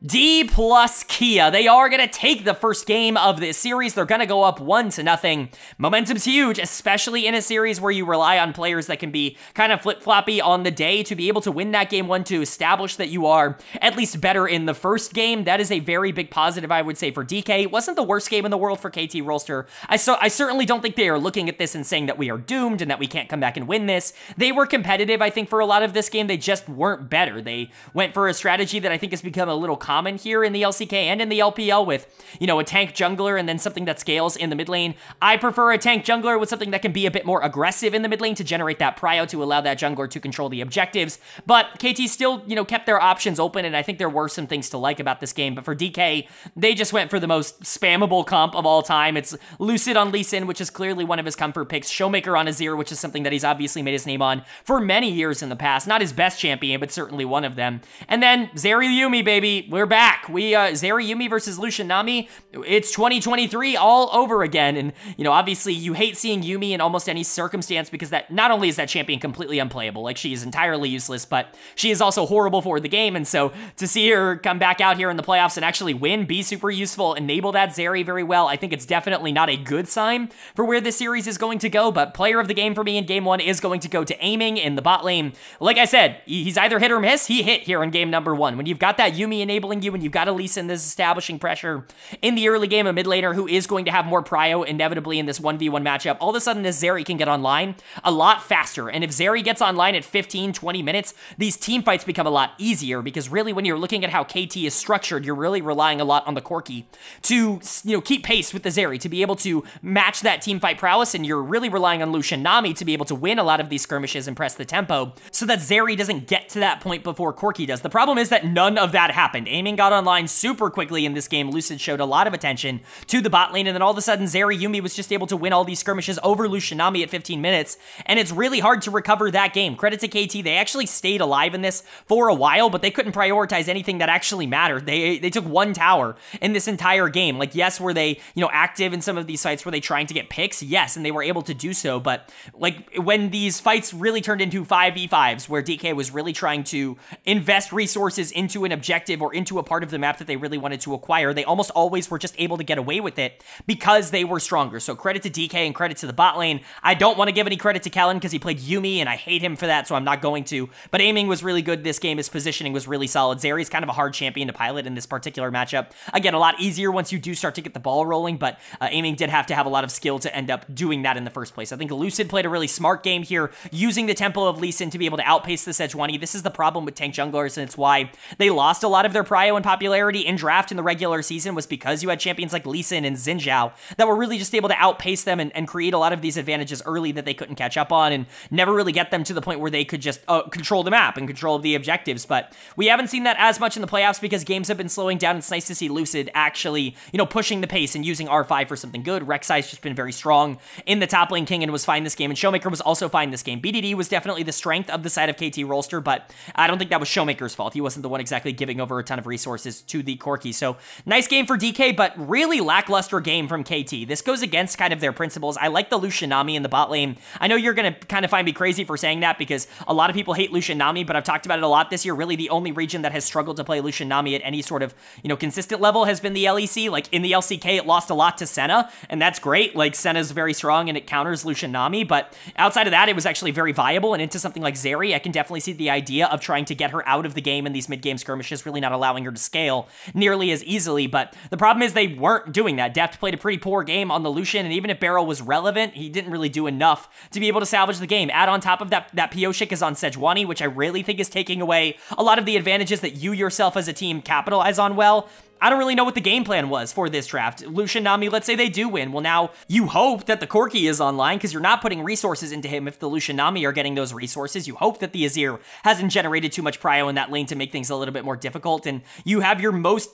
Dplus KIA. They are going to take the first game of this series. They're going to go up 1-0. Momentum's huge, especially in a series where you rely on players that can be kind of flip-floppy on the day to be able to win that game 1, to establish that you are at least better in the first game. That is a very big positive, I would say, for DK. It wasn't the worst game in the world for KT Rolster. I certainly don't think they are looking at this and saying that we are doomed and that we can't come back and win this. They were competitive, I think, for a lot of this game. They just weren't better. They went for a strategy that I think has become a little common here in the LCK and in the LPL with, you know, a tank jungler and then something that scales in the mid lane. I prefer a tank jungler with something that can be a bit more aggressive in the mid lane to generate that prio to allow that jungler to control the objectives. But KT still, you know, kept their options open, and I think there were some things to like about this game. But for DK, they just went for the most spammable comp of all time. It's Lucid on Lee Sin, which is clearly one of his comfort picks. Showmaker on Azir, which is something that he's obviously made his name on for many years in the past. Not his best champion, but certainly one of them. And then Zeri Yumi, baby. we're back. Zeri Yuumi versus Lucian Nami. It's 2023 all over again. And, you know, obviously you hate seeing Yuumi in almost any circumstance because that not only is that champion completely unplayable, like she is entirely useless, but she is also horrible for the game. And so to see her come back out here in the playoffs and actually win, be super useful, enable that Zeri very well, I think it's definitely not a good sign for where this series is going to go. But player of the game for me in game one is going to go to Aiming in the bot lane. Like I said, he's either hit or miss. He hit here in game number one. When you've got that Yuumi enabling you, and you've got a Lee Sin that's establishing pressure in the early game, a mid laner who is going to have more prio inevitably in this 1v1 matchup, all of a sudden this Zeri can get online a lot faster. And if Zeri gets online at 15, 20 minutes, these team fights become a lot easier because really when you're looking at how KT is structured, you're really relying a lot on the Corki to, you know, keep pace with the Zeri, to be able to match that team fight prowess, and you're really relying on Lucian Nami to be able to win a lot of these skirmishes and press the tempo so that Zeri doesn't get to that point before Corki does. The problem is that none of that happened. Aiming got online super quickly in this game. Lucid showed a lot of attention to the bot lane, and then all of a sudden Zeri Yuumi was just able to win all these skirmishes over Lucian Nami at 15 minutes, and it's really hard to recover that game. Credit to KT, they actually stayed alive in this for a while, but they couldn't prioritize anything that actually mattered. They took one tower in this entire game. Like, yes, were they, you know, active in some of these fights? Were they trying to get picks? Yes, and they were able to do so, but like when these fights really turned into 5v5s where DK was really trying to invest resources into an objective or into a part of the map that they really wanted to acquire, they almost always were just able to get away with it because they were stronger. So credit to DK and credit to the bot lane. I don't want to give any credit to Kellen because he played Yuumi and I hate him for that, so I'm not going to. But Aiming was really good this game. His positioning was really solid. Zeri's kind of a hard champion to pilot in this particular matchup. Again, a lot easier once you do start to get the ball rolling, but Aiming did have to have a lot of skill to end up doing that in the first place. I think Lucid played a really smart game here, using the tempo of Lee Sin to be able to outpace the Sejuani. This is the problem with tank junglers, and it's why they lost a lot of their prio and popularity in draft in the regular season, was because you had champions like Lee Sin and Xin Zhao that were really just able to outpace them and create a lot of these advantages early that they couldn't catch up on, and never really get them to the point where they could just control the map and control the objectives. But we haven't seen that as much in the playoffs because games have been slowing down. It's nice to see Lucid actually, you know, pushing the pace and using R5 for something good. Rek'Sai's just been very strong in the top lane king and was fine this game, and Showmaker was also fine this game. BDD was definitely the strength of the side of KT Rolster, but I don't think that was Showmaker's fault. He wasn't the one exactly giving over a ton of resources to the Corki. So nice game for DK, but really lackluster game from KT. This goes against kind of their principles. I like the Lucian Nami in the bot lane. I know you're going to kind of find me crazy for saying that because a lot of people hate Lucian Nami, but I've talked about it a lot this year. Really the only region that has struggled to play Lucian Nami at any sort of, you know, consistent level has been the LEC. Like in the LCK, it lost a lot to Senna, and that's great. Like Senna's very strong and it counters Lucian Nami, but outside of that, it was actually very viable. And into something like Zeri, I can definitely see the idea of trying to get her out of the game in these mid-game skirmishes, really not allowing her to scale nearly as easily. But the problem is they weren't doing that. Deft played a pretty poor game on the Lucian, and even if Beryl was relevant, he didn't really do enough to be able to salvage the game. Add on top of that, Pioshik is on Sejuani, which I really think is taking away a lot of the advantages that you yourself as a team capitalize on well. I don't really know what the game plan was for this draft. Lucian Nami, let's say they do win. Well, now you hope that the Corki is online because you're not putting resources into him. If the Lucian Nami are getting those resources, you hope that the Azir hasn't generated too much prio in that lane to make things a little bit more difficult, and you have your most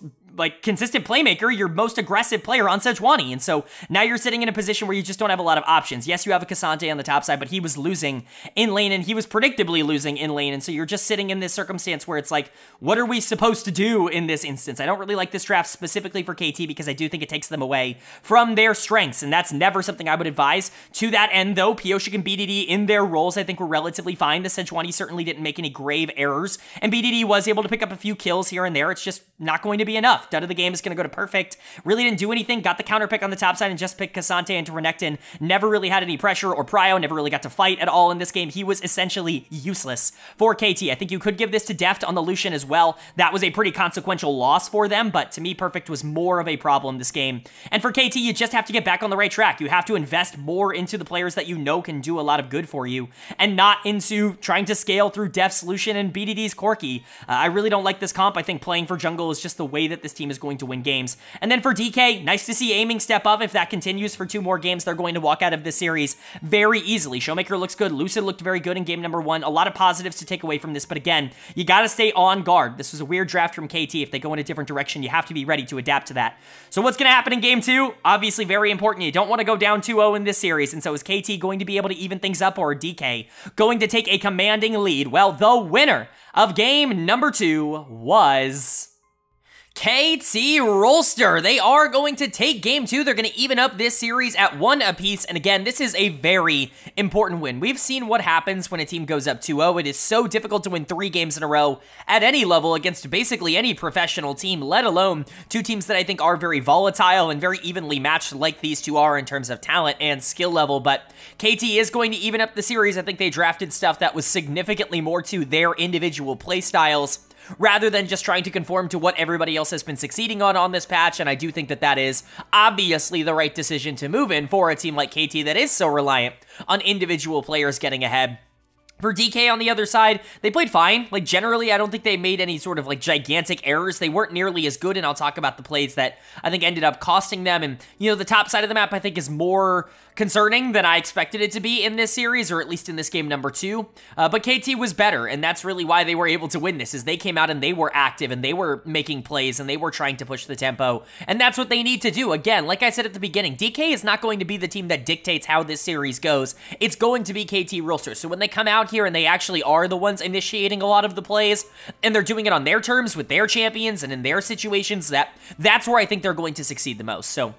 consistent playmaker, your most aggressive player on Sejuani. And so now you're sitting in a position where you just don't have a lot of options. Yes, you have a Cassante on the top side, but he was losing in lane, and he was predictably losing in lane. And so you're just sitting in this circumstance where it's like, what are we supposed to do in this instance? I don't really like this draft specifically for KT because I do think it takes them away from their strengths, and that's never something I would advise. To that end, though, Pioshik and BDD in their roles, I think, were relatively fine. The Sejuani certainly didn't make any grave errors, and BDD was able to pick up a few kills here and there. It's just not going to be enough. Dud of the game is going to go to Perfect. Really didn't do anything. Got the counter pick on the top side and just picked Cassante into Renekton. Never really had any pressure or prio. Never really got to fight at all in this game. He was essentially useless for KT. I think you could give this to Deft on the Lucian as well. That was a pretty consequential loss for them, but to me, Perfect was more of a problem this game. And for KT, you just have to get back on the right track. You have to invest more into the players that you know can do a lot of good for you, and not into trying to scale through Deft's Lucian and BDD's Corki. I really don't like this comp. I think playing for jungle is just the way that this team is going to win games. And then for DK, nice to see Aiming step up. If that continues for 2 more games, they're going to walk out of this series very easily. Showmaker looks good. Lucid looked very good in game number 1. A lot of positives to take away from this, but again, you got to stay on guard. This was a weird draft from KT. If they go in a different direction, you have to be ready to adapt to that. So what's going to happen in game 2? Obviously very important. You don't want to go down 2-0 in this series, and so is KT going to be able to even things up, or DK going to take a commanding lead? Well, the winner of game number 2 was KT Rolster, they are going to take game 2. They're going to even up this series at 1 apiece. And again, this is a very important win. We've seen what happens when a team goes up 2-0. It is so difficult to win 3 games in a row at any level against basically any professional team, let alone 2 teams that I think are very volatile and very evenly matched like these 2 are in terms of talent and skill level. But KT is going to even up the series. I think they drafted stuff that was significantly more to their individual play styles, rather than just trying to conform to what everybody else has been succeeding on this patch, and I do think that that is obviously the right decision to move in for a team like KT that is so reliant on individual players getting ahead. For DK on the other side, they played fine. Like, generally, I don't think they made any sort of, like, gigantic errors. They weren't nearly as good, and I'll talk about the plays that I think ended up costing them. And, you know, the top side of the map, I think, is more concerning than I expected it to be in this series, or at least in this game number 2. But KT was better, and that's really why they were able to win this, is they came out and they were active, and they were making plays, and they were trying to push the tempo. And that's what they need to do. Again, like I said at the beginning, DK is not going to be the team that dictates how this series goes. It's going to be KT Rolster. So when they come out here and they actually are the ones initiating a lot of the plays, and they're doing it on their terms with their champions and in their situations, that's where I think they're going to succeed the most. So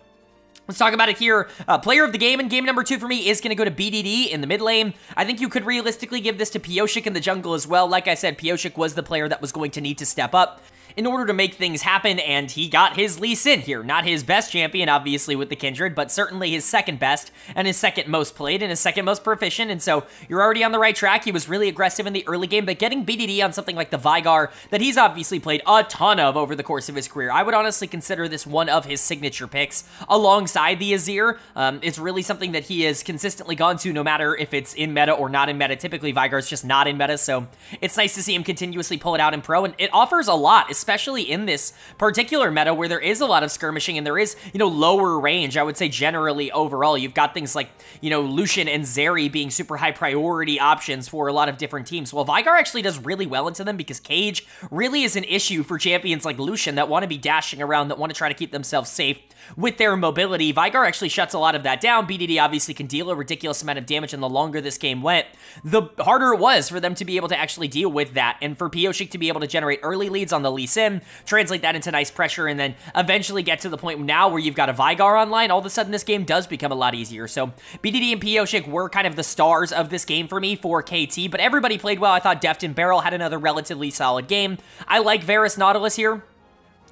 let's talk about it here. Player of the game in game number 2 for me is going to go to BDD in the mid lane. I think you could realistically give this to Pyosik in the jungle as well. Like I said, Pyosik was the player that was going to need to step up in order to make things happen, and he got his Lee Sin here. Not his best champion, obviously, with the Kindred, but certainly his second best, and his second most played, and his second most proficient, and so you're already on the right track. He was really aggressive in the early game, but getting BDD on something like the Veigar that he's obviously played a ton of over the course of his career, I would honestly consider this one of his signature picks alongside the Azir. It's really something that he has consistently gone to no matter if it's in meta or not in meta. Typically, Veigar's just not in meta, so it's nice to see him continuously pull it out in pro, and it offers a lot, especially in this particular meta where there is a lot of skirmishing and there is, you know, lower range. I would say generally overall, you've got things like, you know, Lucian and Zeri being super high priority options for a lot of different teams. Well, Veigar actually does really well into them because Cage really is an issue for champions like Lucian that want to be dashing around, that want to try to keep themselves safe with their mobility. Veigar actually shuts a lot of that down. BDD obviously can deal a ridiculous amount of damage, and the longer this game went, the harder it was for them to be able to actually deal with that, and for Pyosik to be able to generate early leads on the Lee Sin, translate that into nice pressure, and then eventually get to the point now where you've got a Veigar online. All of a sudden, this game does become a lot easier. So BDD and Pyosik were kind of the stars of this game for me for KT, but everybody played well. I thought Deft and Beryl had another relatively solid game. I like Varus Nautilus here.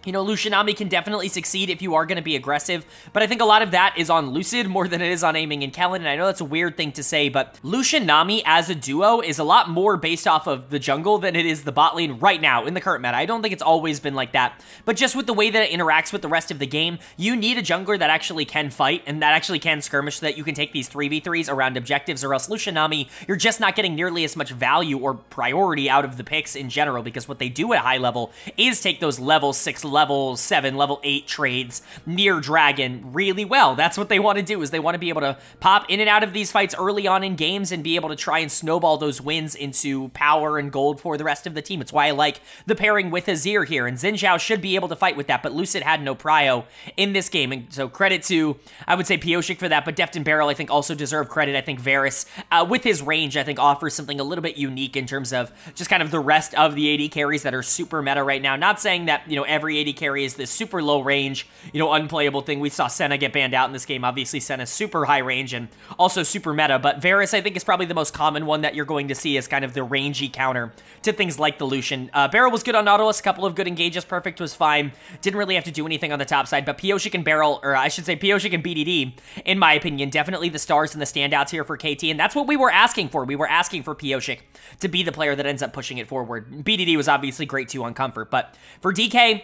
You know, Lucianami can definitely succeed if you are going to be aggressive, but I think a lot of that is on Lucid more than it is on Aiming and Kellen, and I know that's a weird thing to say, but Lucianami as a duo is a lot more based off of the jungle than it is the bot lane right now in the current meta. I don't think it's always been like that, but just with the way that it interacts with the rest of the game, you need a jungler that actually can fight and that actually can skirmish so that you can take these 3v3s around objectives, or else Lucianami, you're just not getting nearly as much value or priority out of the picks in general, because what they do at high level is take those level 6, level 7, level 8 trades near Dragon really well. That's what they want to do, is they want to be able to pop in and out of these fights early on in games and be able to try and snowball those wins into power and gold for the rest of the team. It's why I like the pairing with Azir here, and Xin Zhao should be able to fight with that, but Lucid had no prio in this game, and so credit to, I would say, Pyosik for that, but Deft and Beryl, I think, also deserve credit. I think Varus, with his range, I think offers something a little bit unique in terms of just kind of the rest of the AD carries that are super meta right now. Not saying that, you know, every AD carry is this super low range, you know, unplayable thing. We saw Senna get banned out in this game. Obviously, Senna's super high range and also super meta, but Varus, I think, is probably the most common one that you're going to see as kind of the rangy counter to things like the Lucian. Beryl was good on Nautilus, a couple of good engages. Perfect was fine. Didn't really have to do anything on the top side, but Pyosik and Beryl, or I should say Pyosik and BDD, in my opinion, definitely the stars and the standouts here for KT, and that's what we were asking for. We were asking for Pyosik to be the player that ends up pushing it forward. BDD was obviously great too on comfort, but for DK,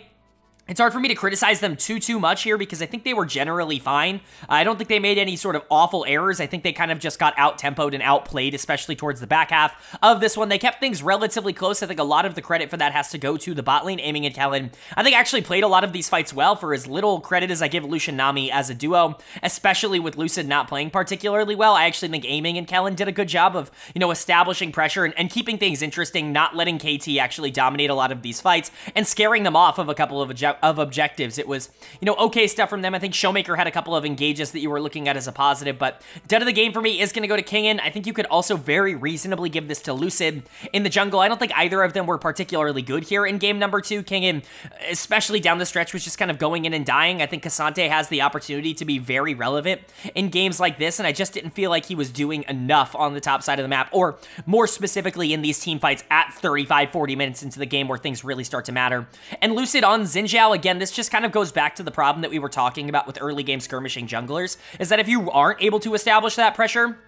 it's hard for me to criticize them too much here because I think they were generally fine. I don't think they made any sort of awful errors. I think they kind of just got out-tempoed and outplayed, especially towards the back half of this one. They kept things relatively close. I think a lot of the credit for that has to go to the bot lane. Aiming and Kellen, I think, actually played a lot of these fights well, for as little credit as I give Lucian Nami as a duo, especially with Lucid not playing particularly well. I actually think Aiming and Kellen did a good job of, you know, establishing pressure and keeping things interesting, not letting KT actually dominate a lot of these fights and scaring them off of a couple of of objectives. It was, you know, okay stuff from them. I think Showmaker had a couple of engages that you were looking at as a positive, but done of the game for me is going to go to Kingin. I think you could also very reasonably give this to Lucid in the jungle. I don't think either of them were particularly good here in game number 2. Kingin, especially down the stretch, was just kind of going in and dying. I think K'Sante has the opportunity to be very relevant in games like this, and I just didn't feel like he was doing enough on the top side of the map, or more specifically in these team fights at 35-40 minutes into the game where things really start to matter. And Lucid on Xin Zhao, again, this just kind of goes back to the problem that we were talking about with early game skirmishing junglers, is that if you aren't able to establish that pressure,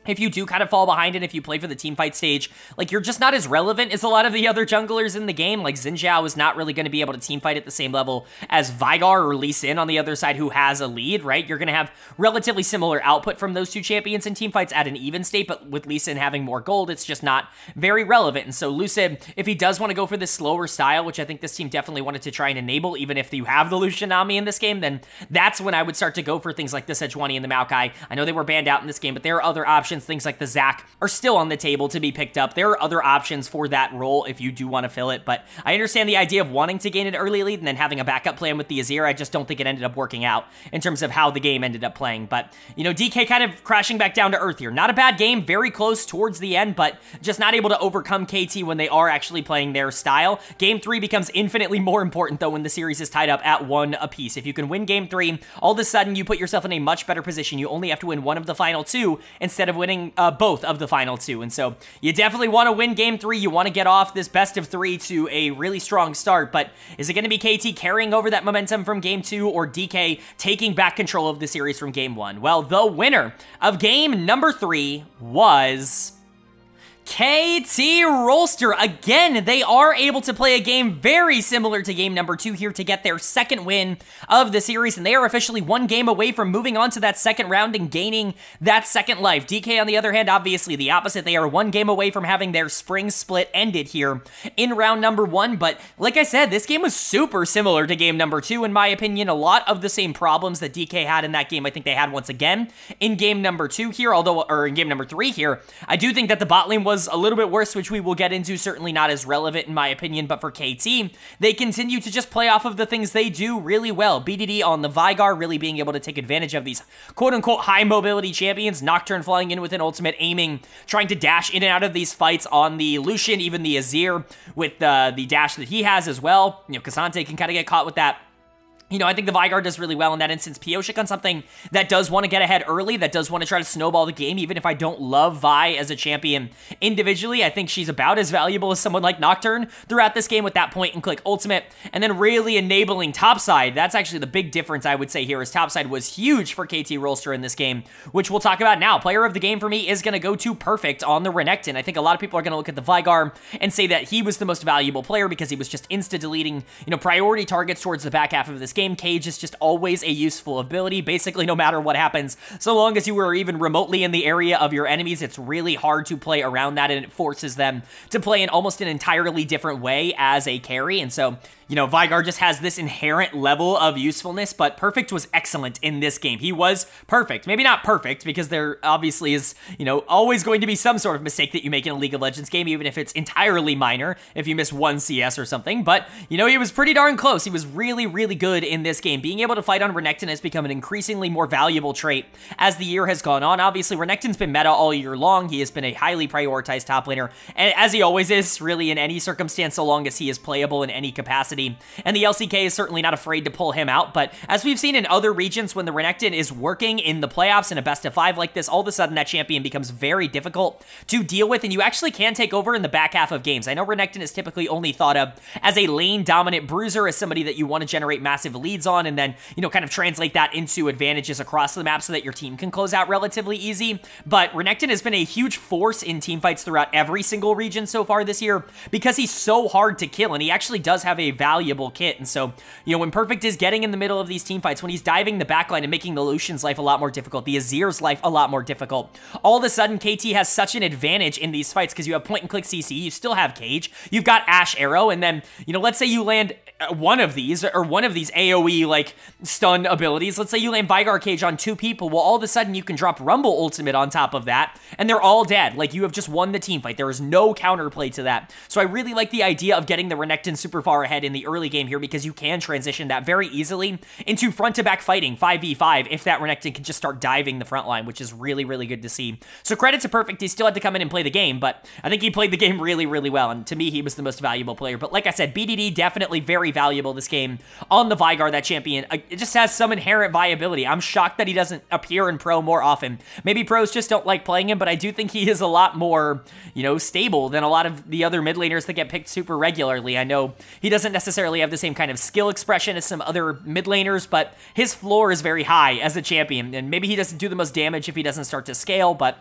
if you do kind of fall behind and if you play for the teamfight stage, like, you're just not as relevant as a lot of the other junglers in the game. Like, Xin Zhao is not really going to be able to teamfight at the same level as Veigar or Lee Sin on the other side, who has a lead, right? You're going to have relatively similar output from those two champions in teamfights at an even state, but with Lee Sin having more gold, it's just not very relevant. And so Lucid, if he does want to go for this slower style, which I think this team definitely wanted to try and enable, even if you have the Lucian Nami in this game, then that's when I would start to go for things like the Sejuani and the Maokai. I know they were banned out in this game, but there are other options. Things like the Zac are still on the table to be picked up. There are other options for that role if you do want to fill it, but I understand the idea of wanting to gain an early lead and then having a backup plan with the Azir. I just don't think it ended up working out in terms of how the game ended up playing. But, you know, DK kind of crashing back down to earth here. Not a bad game, very close towards the end, but just not able to overcome KT when they are actually playing their style. Game 3 becomes infinitely more important, though, when the series is tied up at 1 apiece. If you can win Game 3, all of a sudden you put yourself in a much better position. You only have to win one of the final 2 instead of winning both of the final 2. And so you definitely want to win Game 3. You want to get off this best of 3 to a really strong start, but is it going to be KT carrying over that momentum from Game 2 or DK taking back control of the series from Game 1? Well, the winner of game number 3 was KT Rolster. Again, they are able to play a game very similar to game number 2 here to get their second win of the series, and they are officially 1 game away from moving on to that second round and gaining that second life. DK, on the other hand, obviously the opposite. They are 1 game away from having their spring split ended here in round number 1, but like I said, this game was super similar to game number 2, in my opinion. A lot of the same problems that DK had in that game, I think they had once again in game number 2 here, or in game number 3 here. I do think that the bot lane was a little bit worse, which we will get into, certainly not as relevant in my opinion, but for KT, they continue to just play off of the things they do really well. BDD on the Veigar, really being able to take advantage of these quote-unquote high mobility champions. Nocturne flying in with an ultimate, aiming, trying to dash in and out of these fights on the Lucian, even the Azir with the dash that he has as well. You know, K'Sante can kind of get caught with that. You know, I think the Veigar does really well in that instance. Pioshik on something that does want to get ahead early, that does want to try to snowball the game, even if I don't love Vi as a champion individually. I think she's about as valuable as someone like Nocturne throughout this game with that point-and-click ultimate, and then really enabling topside. That's actually the big difference I would say here, is topside was huge for KT Rolster in this game, which we'll talk about now. Player of the game for me is going to go to Perfect on the Renekton. I think a lot of people are going to look at the Veigar and say that he was the most valuable player because he was just insta-deleting, you know, priority targets towards the back half of this game. Cage is just always a useful ability, basically no matter what happens. So long as you are even remotely in the area of your enemies, it's really hard to play around that, and it forces them to play in almost an entirely different way as a carry. And so, you know, Veigar just has this inherent level of usefulness, but Perfect was excellent in this game. He was perfect. Maybe not perfect, because there obviously is, you know, always going to be some sort of mistake that you make in a League of Legends game, even if it's entirely minor, if you miss 1 CS or something. But, you know, he was pretty darn close. He was really, really good in this game. Being able to fight on Renekton has become an increasingly more valuable trait as the year has gone on. Obviously, Renekton's been meta all year long. He has been a highly prioritized top laner, and as he always is, really, in any circumstance, so long as he is playable in any capacity. And the LCK is certainly not afraid to pull him out, but as we've seen in other regions, when the Renekton is working in the playoffs in a best of 5 like this, all of a sudden that champion becomes very difficult to deal with, and you actually can take over in the back half of games. I know Renekton is typically only thought of as a lane-dominant bruiser, as somebody that you want to generate massive leads on, and then, you know, kind of translate that into advantages across the map so that your team can close out relatively easy. But Renekton has been a huge force in teamfights throughout every single region so far this year, because he's so hard to kill, and he actually does have a valuable kit. And so, you know, when Perfect is getting in the middle of these team fights, when he's diving the backline and making the Lucian's life a lot more difficult, the Azir's life a lot more difficult, all of a sudden KT has such an advantage in these fights, because you have point-and-click CC, you still have Cage, you've got Ash Arrow, and then, you know, let's say you land one of these AoE, like, stun abilities. Let's say you land Vigar Cage on 2 people, well, all of a sudden you can drop Rumble Ultimate on top of that, and they're all dead. Like, you have just won the team fight. There is no counterplay to that. So I really like the idea of getting the Renekton super far ahead in the early game here, because you can transition that very easily into front-to-back fighting, 5v5, if that Renekton can just start diving the front line, which is really, really good to see. So credit to Perfect, he still had to come in and play the game, but I think he played the game really, really well, and to me, he was the most valuable player. But like I said, BDD definitely very valuable this game on the Vigar, that champion. It just has some inherent viability. I'm shocked that he doesn't appear in Pro more often. Maybe pros just don't like playing him, but I do think he is a lot more, you know, stable than a lot of the other mid laners that get picked super regularly. I know he doesn't necessarily have the same kind of skill expression as some other mid laners, but his floor is very high as a champion, and maybe he doesn't do the most damage if he doesn't start to scale, but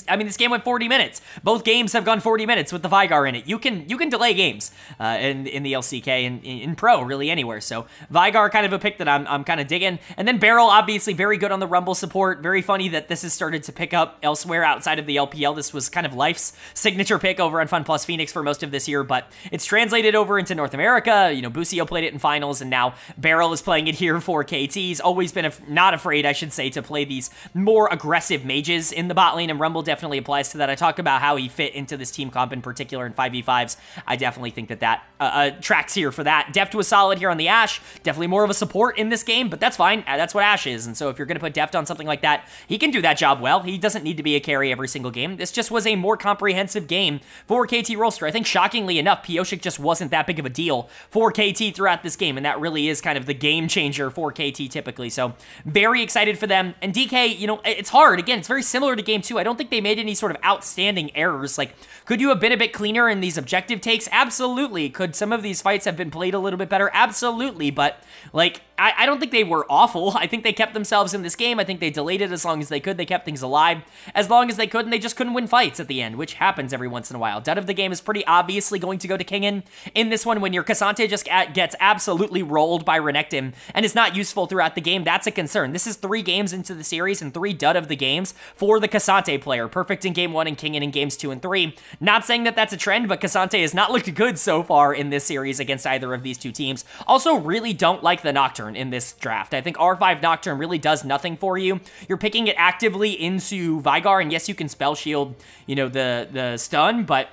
I mean, this game went 40 minutes. Both games have gone 40 minutes with the Vigar in it. You can delay games in the LCK and in Pro, really anywhere. So Vigar, kind of a pick that I'm kind of digging. And then Beryl, obviously very good on the Rumble support. Very funny that this has started to pick up elsewhere outside of the LPL. This was kind of Life's signature pick over on Fun Plus Phoenix for most of this year, but it's translated over into North America. You know, Busio played it in finals, and now Beryl is playing it here for KT. He's always been not afraid, I should say, to play these more aggressive mages in the bot lane, and Rumble definitely applies to that. I talked about how he fit into this team comp in particular in 5v5s. I definitely think that tracks here for that. Deft was solid here on the Ashe. Definitely more of a support in this game, but that's fine. That's what Ashe is, and so if you're going to put Deft on something like that, he can do that job well. He doesn't need to be a carry every single game. This just was a more comprehensive game for KT Rolster. I think shockingly enough, Pyosik just wasn't that big of a deal for KT throughout this game, and that really is kind of the game changer for KT typically. So very excited for them. And DK, you know, it's hard. Again, it's very similar to game 2. I don't think they made any sort of outstanding errors. Like, could you have been a bit cleaner in these objective takes? Absolutely. Could some of these fights have been played a little bit better? Absolutely. But, like, I don't think they were awful. I think they kept themselves in this game. I think they delayed it as long as they could. They kept things alive as long as they could, and they just couldn't win fights at the end, which happens every once in a while. Dud of the game is pretty obviously going to go to Kingen in this one. When your Cassante just gets absolutely rolled by Renekton and is not useful throughout the game, that's a concern. This is 3 games into the series and 3 dud of the games for the Cassante player. Perfect in game 1 and Kingen in games 2 and 3. Not saying that that's a trend, but Cassante has not looked good so far in this series against either of these two teams. Also, really don't like the Nocturne in this draft. I think R5 Nocturne really does nothing for you. You're picking it actively into Vigar, and yes, you can spell shield, you know, the stun, but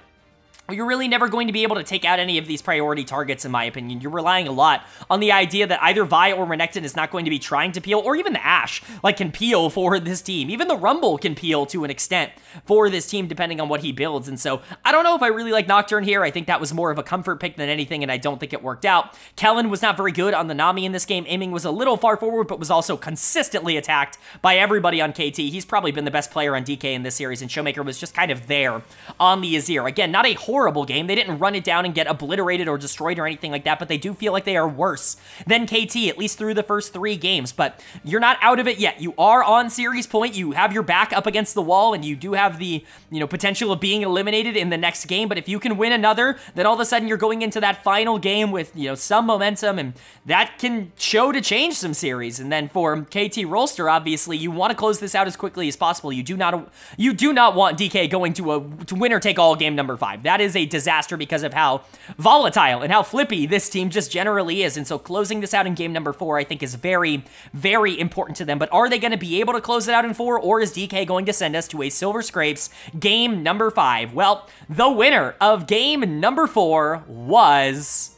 you're really never going to be able to take out any of these priority targets, in my opinion. You're relying a lot on the idea that either Vi or Renekton is not going to be trying to peel, or even the Ashe, like, can peel for this team. Even the Rumble can peel to an extent for this team, depending on what he builds. And so, I don't know if I really like Nocturne here. I think that was more of a comfort pick than anything, and I don't think it worked out. Kellen was not very good on the Nami in this game. Aiming was a little far forward, but was also consistently attacked by everybody on KT. He's probably been the best player on DK in this series, and Showmaker was just kind of there on the Azir. Again, not a horrible game. They didn't run it down and get obliterated or destroyed or anything like that, but they do feel like they are worse than KT, at least through the first 3 games. But you're not out of it yet. You are on series point. You have your back up against the wall, and you do have the, you know, potential of being eliminated in the next game. But if you can win another, then all of a sudden you're going into that final game with, you know, some momentum, and that can show to change some series. And then for KT Rolster, obviously, you want to close this out as quickly as possible. You do not want DK going to winner take all game number 5. That is a disaster because of how volatile and how flippy this team just generally is. And so closing this out in game number 4, I think, is very, very important to them. But are they going to be able to close it out in 4, or is DK going to send us to a Silver Scrapes game number 5? Well, the winner of game number 4 was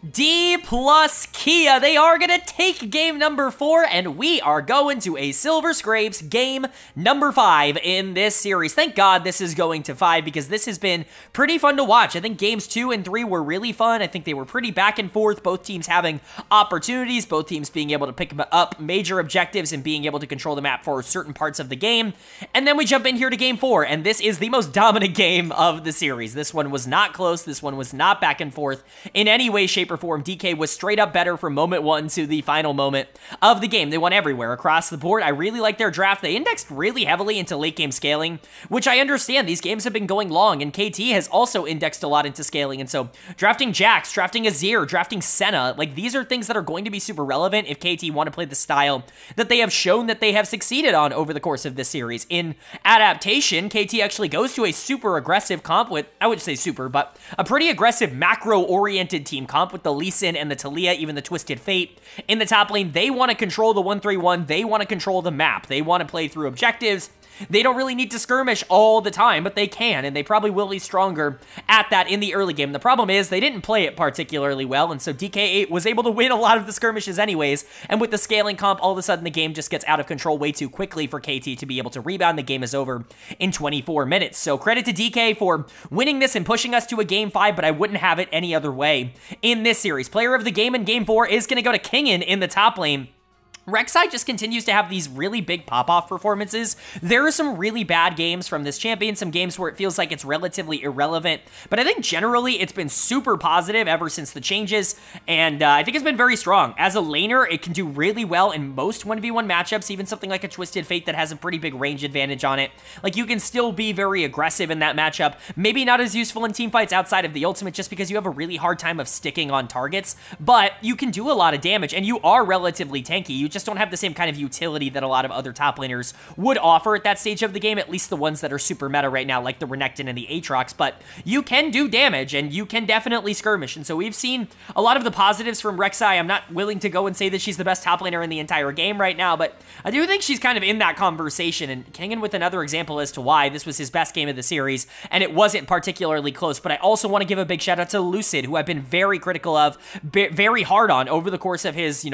Dplus KIA. They are going to take game number 4, and we are going to a Silver Scrapes game number 5 in this series. Thank God this is going to 5, because this has been pretty fun to watch. I think games 2 and 3 were really fun. I think they were pretty back and forth, both teams having opportunities, both teams being able to pick up major objectives and being able to control the map for certain parts of the game. And then we jump in here to game 4, and this is the most dominant game of the series. This one was not close. This one was not back and forth in any way, shape, or form. DK was straight up better from moment 1 to the final moment of the game. They won everywhere across the board. I really like their draft. They indexed really heavily into late game scaling, which I understand. These games have been going long, and KT has also indexed a lot into scaling. And so drafting Jax, drafting Azir, drafting Senna, like, these are things that are going to be super relevant if KT want to play the style that they have shown that they have succeeded on over the course of this series. In adaptation, KT actually goes to a super aggressive comp with, I wouldn't say super, but a pretty aggressive macro-oriented team comp with the Lee Sin and the Taliyah, even the Twisted Fate in the top lane. They want to control the 1-3-1. They want to control the map. They want to play through objectives. They don't really need to skirmish all the time, but they can, and they probably will be stronger at that in the early game. The problem is they didn't play it particularly well, and so DK8 was able to win a lot of the skirmishes anyways, and with the scaling comp, all of a sudden the game just gets out of control way too quickly for KT to be able to rebound. The game is over in 24 minutes. So credit to DK for winning this and pushing us to a Game 5, but I wouldn't have it any other way in this series. Player of the game in Game 4 is going to go to Kingen in the top lane. Rek'Sai just continues to have these really big pop-off performances. There are some really bad games from this champion, some games where it feels like it's relatively irrelevant, but I think generally it's been super positive ever since the changes, and I think it's been very strong. As a laner, it can do really well in most 1v1 matchups, even something like a Twisted Fate that has a pretty big range advantage on it. Like, you can still be very aggressive in that matchup. Maybe not as useful in teamfights outside of the ultimate just because you have a really hard time of sticking on targets, but you can do a lot of damage, and you are relatively tanky. You just don't have the same kind of utility that a lot of other top laners would offer at that stage of the game, at least the ones that are super meta right now, like the Renekton and the Aatrox, but you can do damage, and you can definitely skirmish, and so we've seen a lot of the positives from Rek'Sai. I'm not willing to go and say that she's the best top laner in the entire game right now, but I do think she's kind of in that conversation, and Kingen with another example as to why this was his best game of the series, and it wasn't particularly close. But I also want to give a big shout out to Lucid, who I've been very critical of, very hard on over the course of his,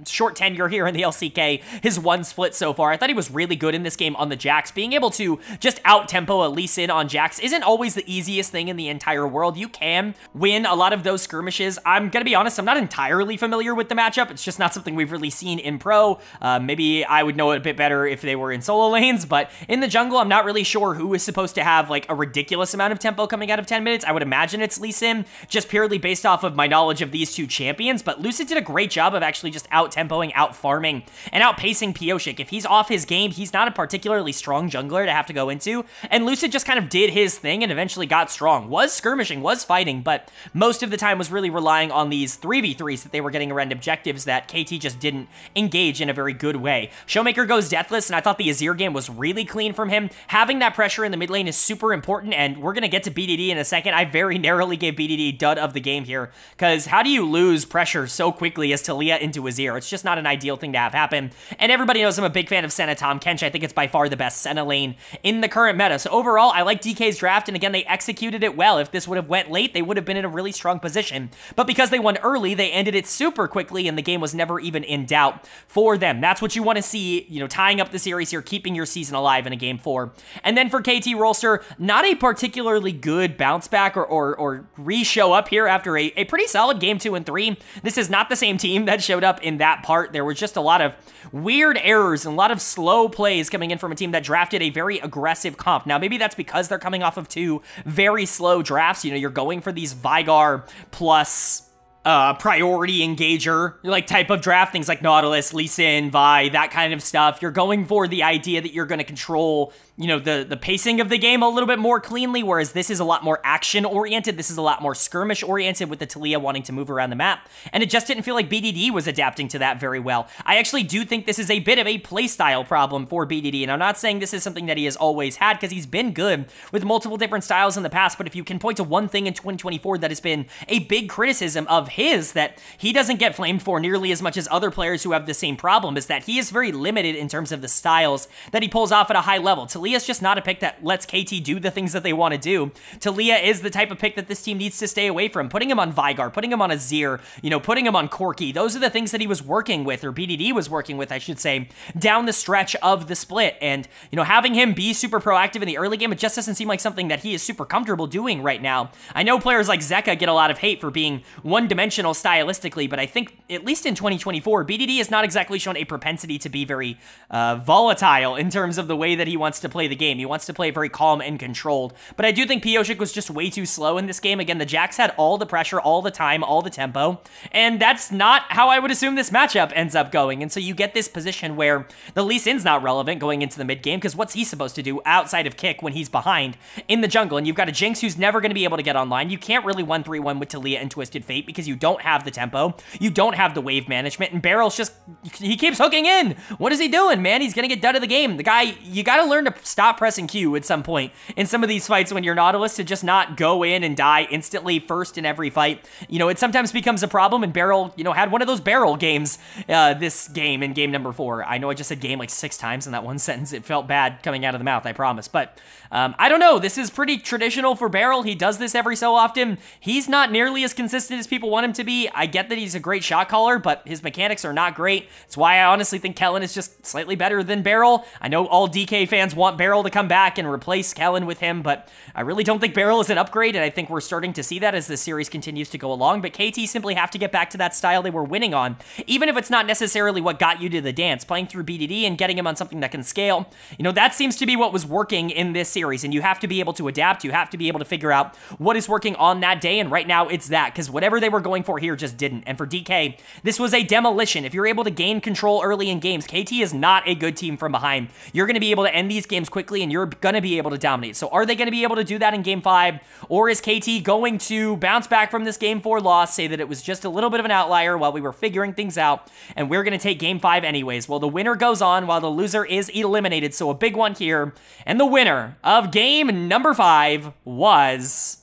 short tenure here in the LCK, his one split so far. I thought he was really good in this game on the Jax. Being able to just out-tempo a Lee Sin on Jax isn't always the easiest thing in the entire world. You can win a lot of those skirmishes. I'm gonna be honest, I'm not entirely familiar with the matchup. It's just not something we've really seen in pro. Maybe I would know it a bit better if they were in solo lanes, but in the jungle, I'm not really sure who is supposed to have like a ridiculous amount of tempo coming out of 10 minutes. I would imagine it's Lee Sin, just purely based off of my knowledge of these two champions, but Lucid did a great job of actually just out-tempoing, out-farming, and outpacing Pyosik. If he's off his game, he's not a particularly strong jungler to have to go into, and Lucid just kind of did his thing and eventually got strong. Was skirmishing, was fighting, but most of the time was really relying on these 3v3s that they were getting around objectives that KT just didn't engage in a very good way. Showmaker goes deathless, and I thought the Azir game was really clean from him. Having that pressure in the mid lane is super important, and we're going to get to BDD in a second. I very narrowly gave BDD dud of the game here, because how do you lose pressure so quickly as Taliyah into Azir? It's just not an ideal thing to have happen. And everybody knows I'm a big fan of Senna Tahm Kench. I think it's by far the best Senna lane in the current meta. So overall, I like DK's draft, and again, they executed it well. If this would have went late, they would have been in a really strong position. But because they won early, they ended it super quickly, and the game was never even in doubt for them. That's what you want to see, tying up the series here, keeping your season alive in a Game 4. And then for KT Rolster, not a particularly good bounce back or re-show up here after a pretty solid Game 2 and 3. This is not the same team that showed up in that part. There was just a lot of weird errors and a lot of slow plays coming in from a team that drafted a very aggressive comp. Now, maybe that's because they're coming off of two very slow drafts. You're going for these Veigar plus priority engager, like type of draft, things like Nautilus, Lee Sin, Vi, that kind of stuff. You're going for the idea that you're going to control, the pacing of the game a little bit more cleanly, whereas this is a lot more action-oriented. This is a lot more skirmish-oriented with the Taliyah wanting to move around the map, and it just didn't feel like BDD was adapting to that very well. I actually do think this is a bit of a playstyle problem for BDD, and I'm not saying this is something that he has always had, because he's been good with multiple different styles in the past, but if you can point to one thing in 2024 that has been a big criticism of his that he doesn't get flamed for nearly as much as other players who have the same problem, is that he is very limited in terms of the styles that he pulls off at a high level. Taliyah's just not a pick that lets KT do the things that they want to do. Taliyah is the type of pick that this team needs to stay away from. Putting him on Veigar, putting him on Azir, putting him on Corki, those are the things that he was working with, or BDD was working with, I should say, down the stretch of the split. And, having him be super proactive in the early game, it just doesn't seem like something that he is super comfortable doing right now. I know players like Zeka get a lot of hate for being one-dimensional stylistically, but I think, at least in 2024, BDD has not exactly shown a propensity to be very volatile in terms of the way that he wants to play the game. He wants to play very calm and controlled, but I do think Pyosik was just way too slow in this game. Again, the Jax had all the pressure, all the time, all the tempo, and that's not how I would assume this matchup ends up going, and so you get this position where the Lee Sin's not relevant going into the mid game, because what's he supposed to do outside of kick when he's behind in the jungle, and you've got a Jinx who's never going to be able to get online. You can't really 1-3-1 with Taliyah and Twisted Fate because you don't have the tempo, you don't have the wave management, and Barrel's just, he keeps hooking in. What is he doing, man? He's gonna get done of the game. The guy, you gotta learn to stop pressing Q at some point in some of these fights when you're Nautilus to just not go in and die instantly first in every fight. You know, it sometimes becomes a problem, and Beryl, you know, had one of those Beryl games this game in game number 4. I know I just said game like 6 times in that one sentence. It felt bad coming out of the mouth, I promise. But I don't know. This is pretty traditional for Beryl. He does this every so often. He's not nearly as consistent as people want him to be. I get that he's a great shot caller, but his mechanics are not great. It's why I honestly think Kellen is just slightly better than Beryl. I know all DK fans want Beryl to come back and replace Kellen with him, but I really don't think Beryl is an upgrade, and I think we're starting to see that as the series continues to go along. But KT simply have to get back to that style they were winning on, even if it's not necessarily what got you to the dance. Playing through BDD and getting him on something that can scale, you know, that seems to be what was working in this series, and you have to be able to adapt. You have to be able to figure out what is working on that day, and right now it's that, because whatever they were going for here just didn't. And for DK, this was a demolition. If you're able to gain control early in games, KT is not a good team from behind. You're going to be able to end these games quickly, and you're going to be able to dominate. So are they going to be able to do that in game 5, or is KT going to bounce back from this game 4 loss, say that it was just a little bit of an outlier while we were figuring things out, and we're going to take game 5 anyways? Well, the winner goes on while the loser is eliminated, so a big one here. And the winner of game number 5 was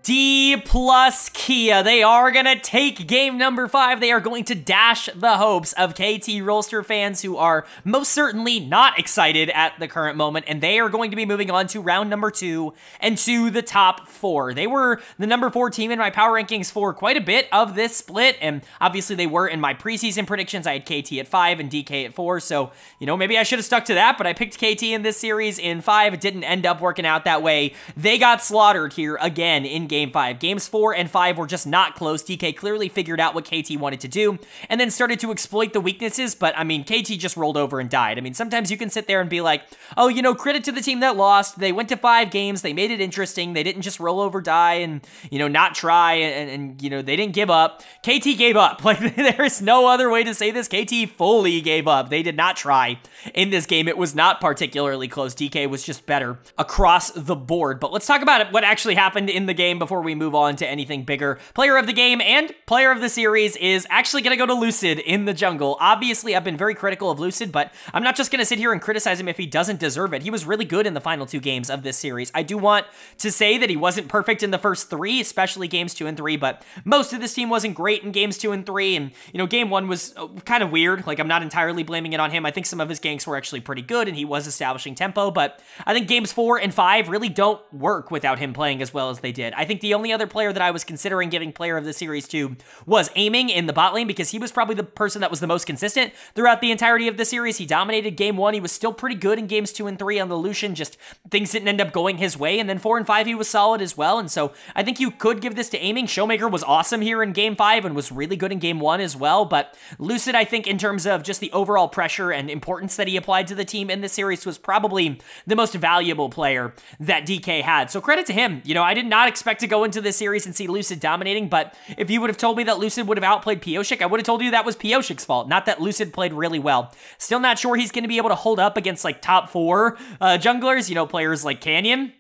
Dplus KIA. They are going to take game number 5. They are going to dash the hopes of KT Rolster fans who are most certainly not excited at the current moment, and they are going to be moving on to round number 2 and to the top 4. They were the number 4 team in my power rankings for quite a bit of this split, and obviously they were in my preseason predictions. I had KT at 5 and DK at 4, so, you know, maybe I should have stuck to that, but I picked KT in this series in 5. It didn't end up working out that way. They got slaughtered here again in game 5. Games 4 and 5 were just not close. DK clearly figured out what KT wanted to do and then started to exploit the weaknesses, but I mean, KT just rolled over and died. I mean, sometimes you can sit there and be like, oh, you know, credit to the team that lost. They went to 5 games. They made it interesting. They didn't just roll over, die, and, you know, not try, and you know, they didn't give up. KT gave up. Like, there's no other way to say this. KT fully gave up. They did not try in this game. It was not particularly close. DK was just better across the board. But let's talk about what actually happened in the game before we move on to anything bigger. Player of the game and player of the series is actually going to go to Lucid in the jungle. Obviously, I've been very critical of Lucid, but I'm not just going to sit here and criticize him if he doesn't deserve it. He was really good in the final 2 games of this series. I do want to say that he wasn't perfect in the first 3, especially games 2 and 3, but most of this team wasn't great in games 2 and 3, and, you know, game 1 was kind of weird. Like, I'm not entirely blaming it on him. I think some of his ganks were actually pretty good, and he was establishing tempo, but I think games 4 and 5 really don't work without him playing as well as they did. I think the only other player that I was considering giving player of the series to was Aiming in the bot lane, because he was probably the person that was the most consistent throughout the entirety of the series. He dominated game 1. He was still pretty good in games 2 and 3 on the Lucian, just things didn't end up going his way, and then 4 and 5 he was solid as well, and so I think you could give this to Aiming. Showmaker was awesome here in game 5 and was really good in game 1 as well, but Lucid, I think in terms of just the overall pressure and importance that he applied to the team in this series, was probably the most valuable player that DK had, so credit to him. You know, I did not expect to go into this series and see Lucid dominating, but if you would have told me that Lucid would have outplayed Pioshik, I would have told you that was Pioshik's fault, not that Lucid played really well. Still not sure he's going to be able to hold up against, like, top 4 junglers, you know, players like Canyon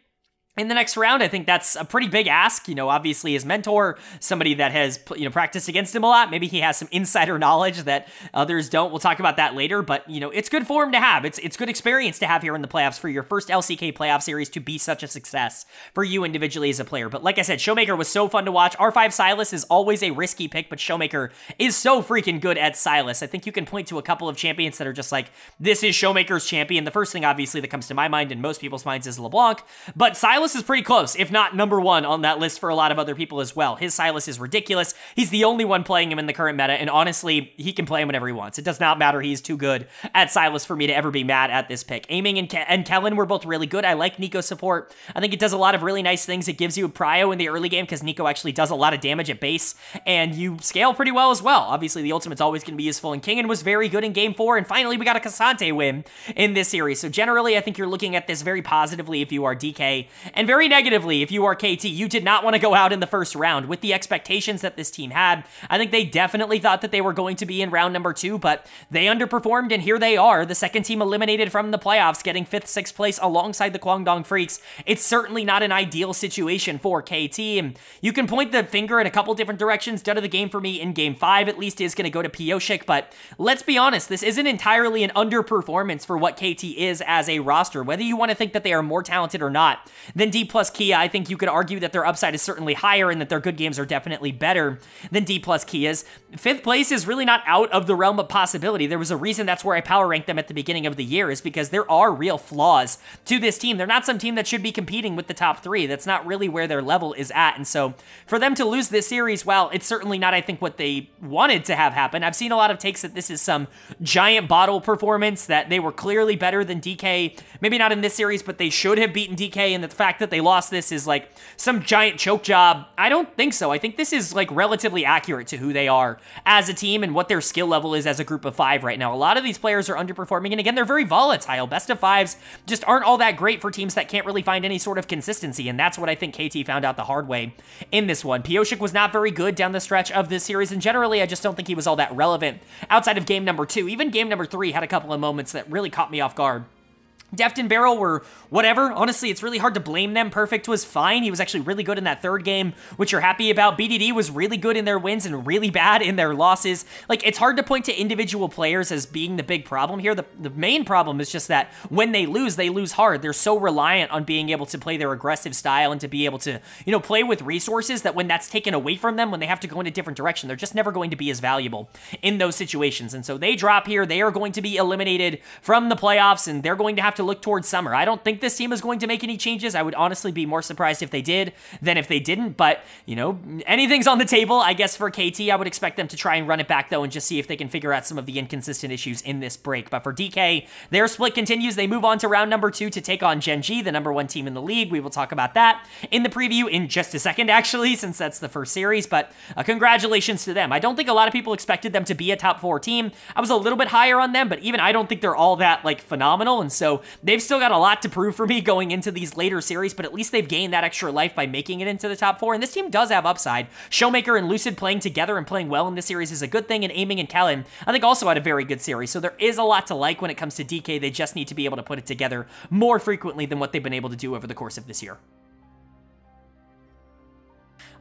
in the next round. I think that's a pretty big ask. You know, obviously his mentor, somebody that has, you know, practiced against him a lot. Maybe he has some insider knowledge that others don't. We'll talk about that later, but, you know, it's good for him to have. It's good experience to have here in the playoffs for your first LCK playoff series to be such a success for you individually as a player. But like I said, Showmaker was so fun to watch. R5 Sylas is always a risky pick, but Showmaker is so freaking good at Sylas. I think you can point to a couple of champions that are just like, this is Showmaker's champion. The first thing, obviously, that comes to my mind and most people's minds is LeBlanc, but Sylas is pretty close, if not number 1 on that list for a lot of other people as well. His Sylas is ridiculous. He's the only one playing him in the current meta, and honestly, he can play him whenever he wants. It does not matter. He's too good at Sylas for me to ever be mad at this pick. Aiming and Kellen were both really good. I like Nico's support. I think it does a lot of really nice things. It gives you a prio in the early game because Nico actually does a lot of damage at base, and you scale pretty well as well. Obviously, the ultimate's always going to be useful, and Kingen was very good in game 4, and finally, we got a Cassante win in this series. So generally, I think you're looking at this very positively if you are DK And very negatively, if you are KT, you did not want to go out in the first round with the expectations that this team had. I think they definitely thought that they were going to be in round number 2, but they underperformed, and here they are, the second team eliminated from the playoffs, getting 5th, 6th place alongside the Kwangdong Freecs. It's certainly not an ideal situation for KT, and you can point the finger in a couple different directions. Done of the game for me in Game 5, at least, is going to go to Pioshik, but let's be honest, this isn't entirely an underperformance for what KT is as a roster. Whether you want to think that they are more talented or not than Dplus KIA, I think you could argue that their upside is certainly higher and that their good games are definitely better than Dplus KIA's. 5th place is really not out of the realm of possibility. There was a reason that's where I power ranked them at the beginning of the year, is because there are real flaws to this team. They're not some team that should be competing with the top 3. That's not really where their level is at, and so for them to lose this series, well, it's certainly not, I think, what they wanted to have happen. I've seen a lot of takes that this is some giant bottle performance, that they were clearly better than DK, maybe not in this series, but they should have beaten DK, and the fact that they lost this is like some giant choke job. I don't think so. I think this is like relatively accurate to who they are as a team and what their skill level is as a group of 5 right now. A lot of these players are underperforming, and again, they're very volatile. Best of 5s just aren't all that great for teams that can't really find any sort of consistency, and that's what I think KT found out the hard way in this one. Pioshik was not very good down the stretch of this series, and generally, I just don't think he was all that relevant outside of game number 2. Even game number 3 had a couple of moments that really caught me off guard. Deft and Barrel were whatever. Honestly, it's really hard to blame them. Perfect was fine. He was actually really good in that 3rd game, which you're happy about. BDD was really good in their wins and really bad in their losses. Like, it's hard to point to individual players as being the big problem here. The main problem is just that when they lose hard. They're so reliant on being able to play their aggressive style and to be able to, you know, play with resources that when that's taken away from them, when they have to go in a different direction, they're just never going to be as valuable in those situations. And so they drop here. They are going to be eliminated from the playoffs, and they're going to have to look towards summer. I don't think this team is going to make any changes. I would honestly be more surprised if they did than if they didn't, but, you know, anything's on the table, I guess, for KT. I would expect them to try and run it back, though, and just see if they can figure out some of the inconsistent issues in this break. But for DK, their split continues. They move on to round number 2 to take on Gen.G, the #1 team in the league. We will talk about that in the preview in just a second, actually, since that's the first series, but congratulations to them. I don't think a lot of people expected them to be a top 4 team. I was a little bit higher on them, but even I don't think they're all that, like, phenomenal, and so they've still got a lot to prove for me going into these later series, but at least they've gained that extra life by making it into the top 4, and this team does have upside. Showmaker and Lucid playing together and playing well in this series is a good thing, and Aiming and Kellen, I think, also had a very good series, so there is a lot to like when it comes to DK. They just need to be able to put it together more frequently than what they've been able to do over the course of this year.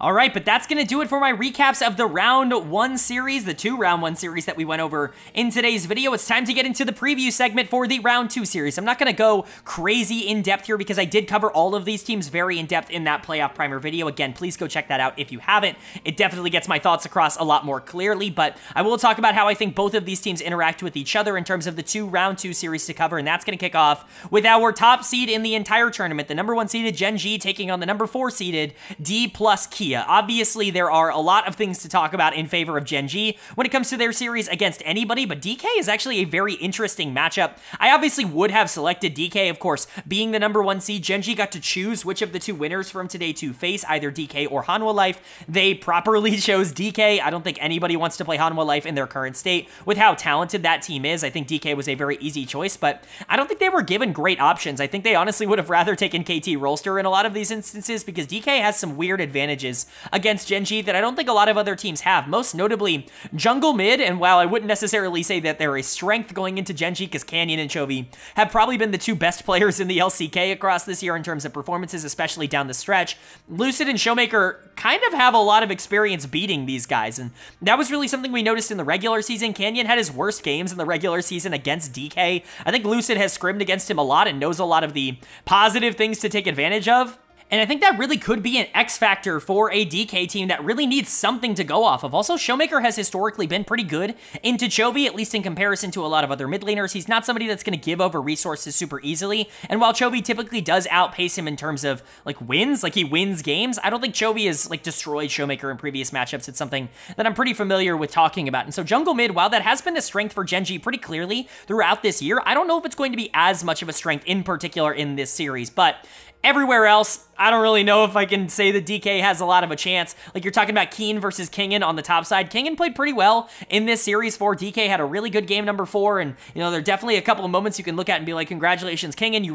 All right, but that's going to do it for my recaps of the round 1 series, the 2 round 1 series that we went over in today's video. It's time to get into the preview segment for the round 2 series. I'm not going to go crazy in depth here because I did cover all of these teams very in depth in that playoff primer video. Again, please go check that out if you haven't. It definitely gets my thoughts across a lot more clearly, but I will talk about how I think both of these teams interact with each other in terms of the round 2 series to cover, and that's going to kick off with our top seed in the entire tournament, the #1 seeded Gen.G taking on the #4 seeded Dplus KIA. Obviously, there are a lot of things to talk about in favor of Gen.G when it comes to their series against anybody, but DK is actually a very interesting matchup. I obviously would have selected DK, of course, being the #1 seed. Gen.G got to choose which of the 2 winners from today to face, either DK or Hanwha Life. They properly chose DK. I don't think anybody wants to play Hanwha Life in their current state with how talented that team is. I think DK was a very easy choice, but I don't think they were given great options. I think they honestly would have rather taken KT Rolster in a lot of these instances because DK has some weird advantages against Gen.G that I don't think a lot of other teams have, most notably jungle mid, and while I wouldn't necessarily say that they're a strength going into Gen.G because Canyon and Chovy have probably been the 2 best players in the LCK across this year in terms of performances, especially down the stretch, Lucid and Showmaker kind of have a lot of experience beating these guys, and that was really something we noticed in the regular season. Canyon had his worst games in the regular season against DK. I think Lucid has scrimmed against him a lot and knows a lot of the positive things to take advantage of. And I think that really could be an X factor for a DK team that really needs something to go off of. Also, Showmaker has historically been pretty good into Chovy, at least in comparison to a lot of other mid laners. He's not somebody that's going to give over resources super easily. And while Chovy typically does outpace him in terms of like wins, like he wins games, I don't think Chovy has like destroyed Showmaker in previous matchups. It's something that I'm pretty familiar with talking about. And so jungle mid, while that has been a strength for Gen.G pretty clearly throughout this year, I don't know if it's going to be as much of a strength in particular in this series, but Everywhere else, I don't really know if I can say that DK has a lot of a chance. Like, you're talking about Keen versus Kingen on the top side. Kingen played pretty well in this series for DK, had a really good game number 4, and, you know, there are definitely a couple of moments you can look at and be like, congratulations, Kingen, you're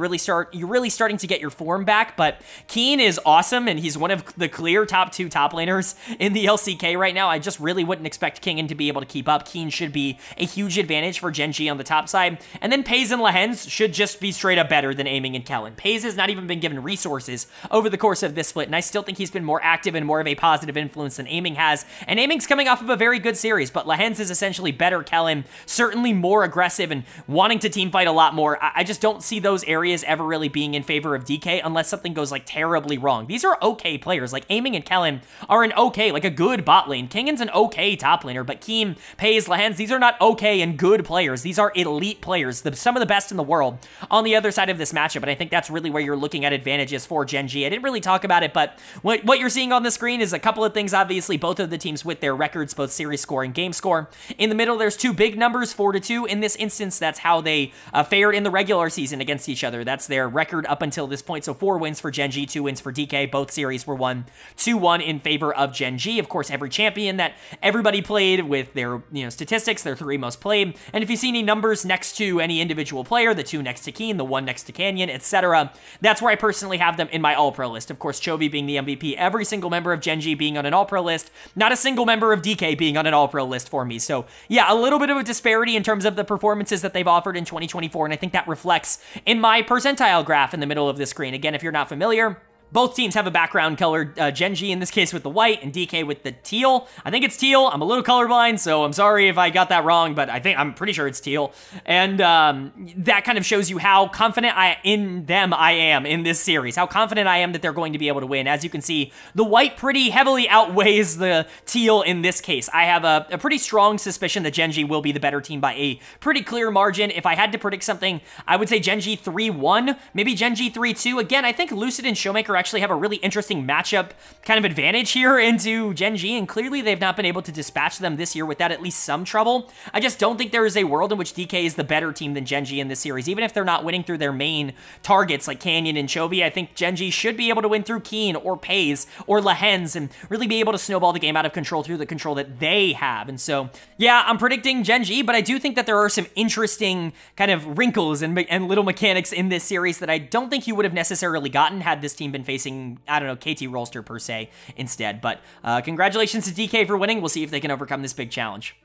really starting to get your form back, but Keen is awesome, and he's one of the clear top 2 top laners in the LCK right now. I just really wouldn't expect Kingen to be able to keep up. Keen should be a huge advantage for Gen.G on the top side, and then Pays and Lehens should just be straight up better than Aiming and Kellen. Pays has not even been given resources over the course of this split, and I still think he's been more active and more of a positive influence than Aiming has, and Aiming's coming off of a very good series, but Lehens is essentially better Kellen, certainly more aggressive and wanting to team fight a lot more. I just don't see those areas ever really being in favor of DK unless something goes like terribly wrong. These are okay players, like Aiming and Kellen are an okay, like a good bot lane. Kingen's an okay top laner, but Keem, Pays, Lehens, these are not okay and good players. These are elite players, some of the best in the world on the other side of this matchup, and I think that's really where you're looking at advantages for Gen.G. I didn't really talk about it, but what you're seeing on the screen is a couple of things, obviously, both of the teams with their records, both series score and game score. In the middle, there's 2 big numbers, 4-2. In this instance, that's how they fared in the regular season against each other. That's their record up until this point, so 4 wins for Gen.G, 2 wins for DK. Both series were won 2-1 in favor of Gen.G. Of course, every champion that everybody played with their, statistics, their 3 most played, and if you see any numbers next to any individual player, the 2 next to Keen, the 1 next to Canyon, etc., that's where I personally have them in my all-pro list. Of course, Chovy being the MVP, every single member of Gen.G being on an all-pro list, not a single member of DK being on an all-pro list for me. So yeah, a little bit of a disparity in terms of the performances that they've offered in 2024, and I think that reflects in my percentile graph in the middle of the screen. Again, if you're not familiar, both teams have a background colored, Gen.G in this case with the white and DK with the teal. I think it's teal. I'm a little colorblind, so I'm sorry if I got that wrong, but I'm pretty sure it's teal. And that kind of shows you how confident I am in this series, how confident I am that they're going to be able to win. As you can see, the white pretty heavily outweighs the teal in this case. I have a pretty strong suspicion that Gen.G will be the better team by a pretty clear margin. If I had to predict something, I would say Gen.G 3-1, maybe Gen.G 3-2. Again, I think Lucid and Showmaker actually have a really interesting matchup kind of advantage here into Gen.G, and clearly they've not been able to dispatch them this year without at least some trouble. I just don't think there is a world in which DK is the better team than Gen.G in this series. Even if they're not winning through their main targets like Canyon and Chovy, I think Gen.G should be able to win through Keen or Pays or Lehens and really be able to snowball the game out of control through the control that they have. And so, yeah, I'm predicting Gen.G, but I do think that there are some interesting kind of wrinkles and little mechanics in this series that I don't think you would have necessarily gotten had this team been facing, I don't know, KT Rolster per se instead. But congratulations to DK for winning. We'll see if they can overcome this big challenge.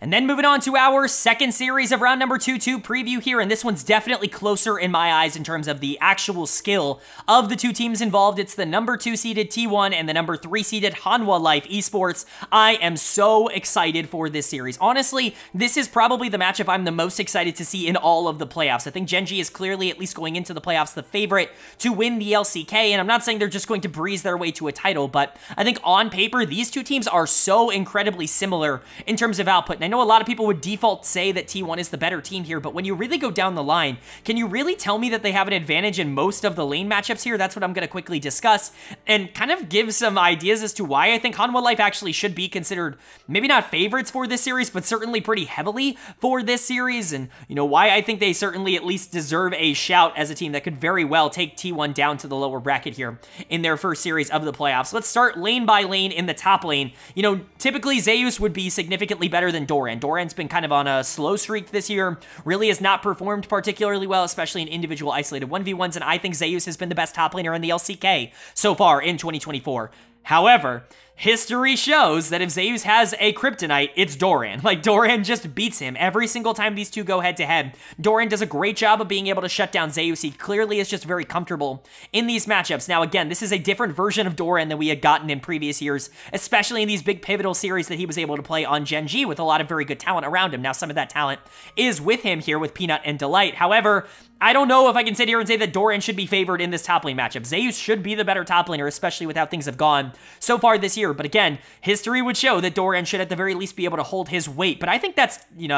And then moving on to our second series of round number 2-2 preview here, and this one's definitely closer in my eyes in terms of the actual skill of the 2 teams involved. It's the number 2 seeded T1 and the number 3 seeded Hanwha Life Esports. I am so excited for this series. Honestly, this is probably the matchup I'm the most excited to see in all of the playoffs. I think Gen.G is clearly, at least going into the playoffs, the favorite to win the LCK, and I'm not saying they're just going to breeze their way to a title, but I think on paper, these 2 teams are so incredibly similar in terms of output. And I know a lot of people would default say that T1 is the better team here, but when you really go down the line, can you really tell me that they have an advantage in most of the lane matchups here? That's what I'm going to quickly discuss and kind of give some ideas as to why I think Hanwha Life actually should be considered maybe not favorites for this series, but certainly pretty heavily for this series, and why I think they certainly at least deserve a shout as a team that could very well take T1 down to the lower bracket here in their first series of the playoffs. Let's start lane by lane in the top lane. Typically Zeus would be significantly better than Doran. Doran's been kind of on a slow streak this year, really has not performed particularly well, especially in individual isolated 1v1s, and I think Zeus has been the best top laner in the LCK so far in 2024. However, history shows that if Zeus has a kryptonite, it's Doran. Like, Doran just beats him every single time these 2 go head-to-head. Doran does a great job of being able to shut down Zeus. He clearly is just very comfortable in these matchups. Now, again, this is a different version of Doran than we had gotten in previous years, especially in these big pivotal series that he was able to play on Gen.G with a lot of very good talent around him. Now, some of that talent is with him here with Peanut and Delight. However, I don't know if I can sit here and say that Doran should be favored in this top lane matchup. Zeus should be the better top laner, especially with how things have gone so far this year. year. But again, history would show that Doran should at the very least be able to hold his weight. But I think that's, you know,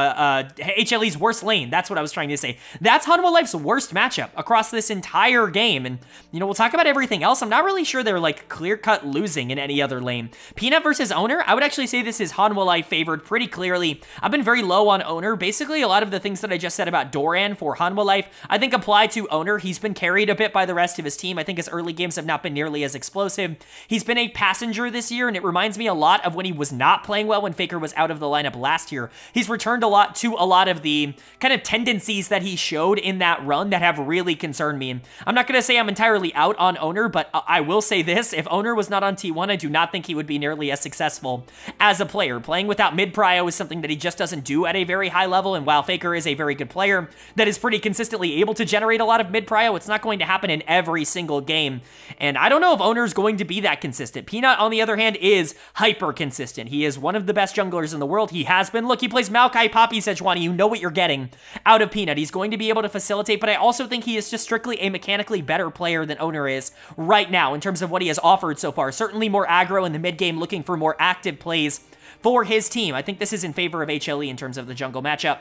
HLE's worst lane. That's what I was trying to say. That's Hanwha Life's worst matchup across this entire game. And, you know, we'll talk about everything else. I'm not really sure they're, like, clear-cut losing in any other lane. Peanut versus Owner, I would actually say this is Hanwha Life favored pretty clearly. I've been very low on Owner. Basically, a lot of the things that I just said about Doran for Hanwha Life, I think apply to Owner. He's been carried a bit by the rest of his team. I think his early games have not been nearly as explosive. He's been a passenger this year, and it reminds me a lot of when he was not playing well when Faker was out of the lineup last year. He's returned a lot to a lot of the kind of tendencies that he showed in that run that have really concerned me. And I'm not going to say I'm entirely out on Owner, but I will say this. If Owner was not on T1, I do not think he would be nearly as successful as a player. Playing without mid-prio is something that he just doesn't do at a very high level, and while Faker is a very good player that is pretty consistently able to generate a lot of mid-prio, it's not going to happen in every single game. And I don't know if Owner's going to be that consistent. Peanut, on the other hand, is hyper consistent. He is one of the best junglers in the world. He has been. Look, he plays Maokai, Poppy, Sejuani. You know what you're getting out of Peanut. He's going to be able to facilitate, but I also think he is just strictly a mechanically better player than Owner is right now in terms of what he has offered so far. Certainly more aggro in the mid game, looking for more active plays for his team. I think this is in favor of HLE in terms of the jungle matchup.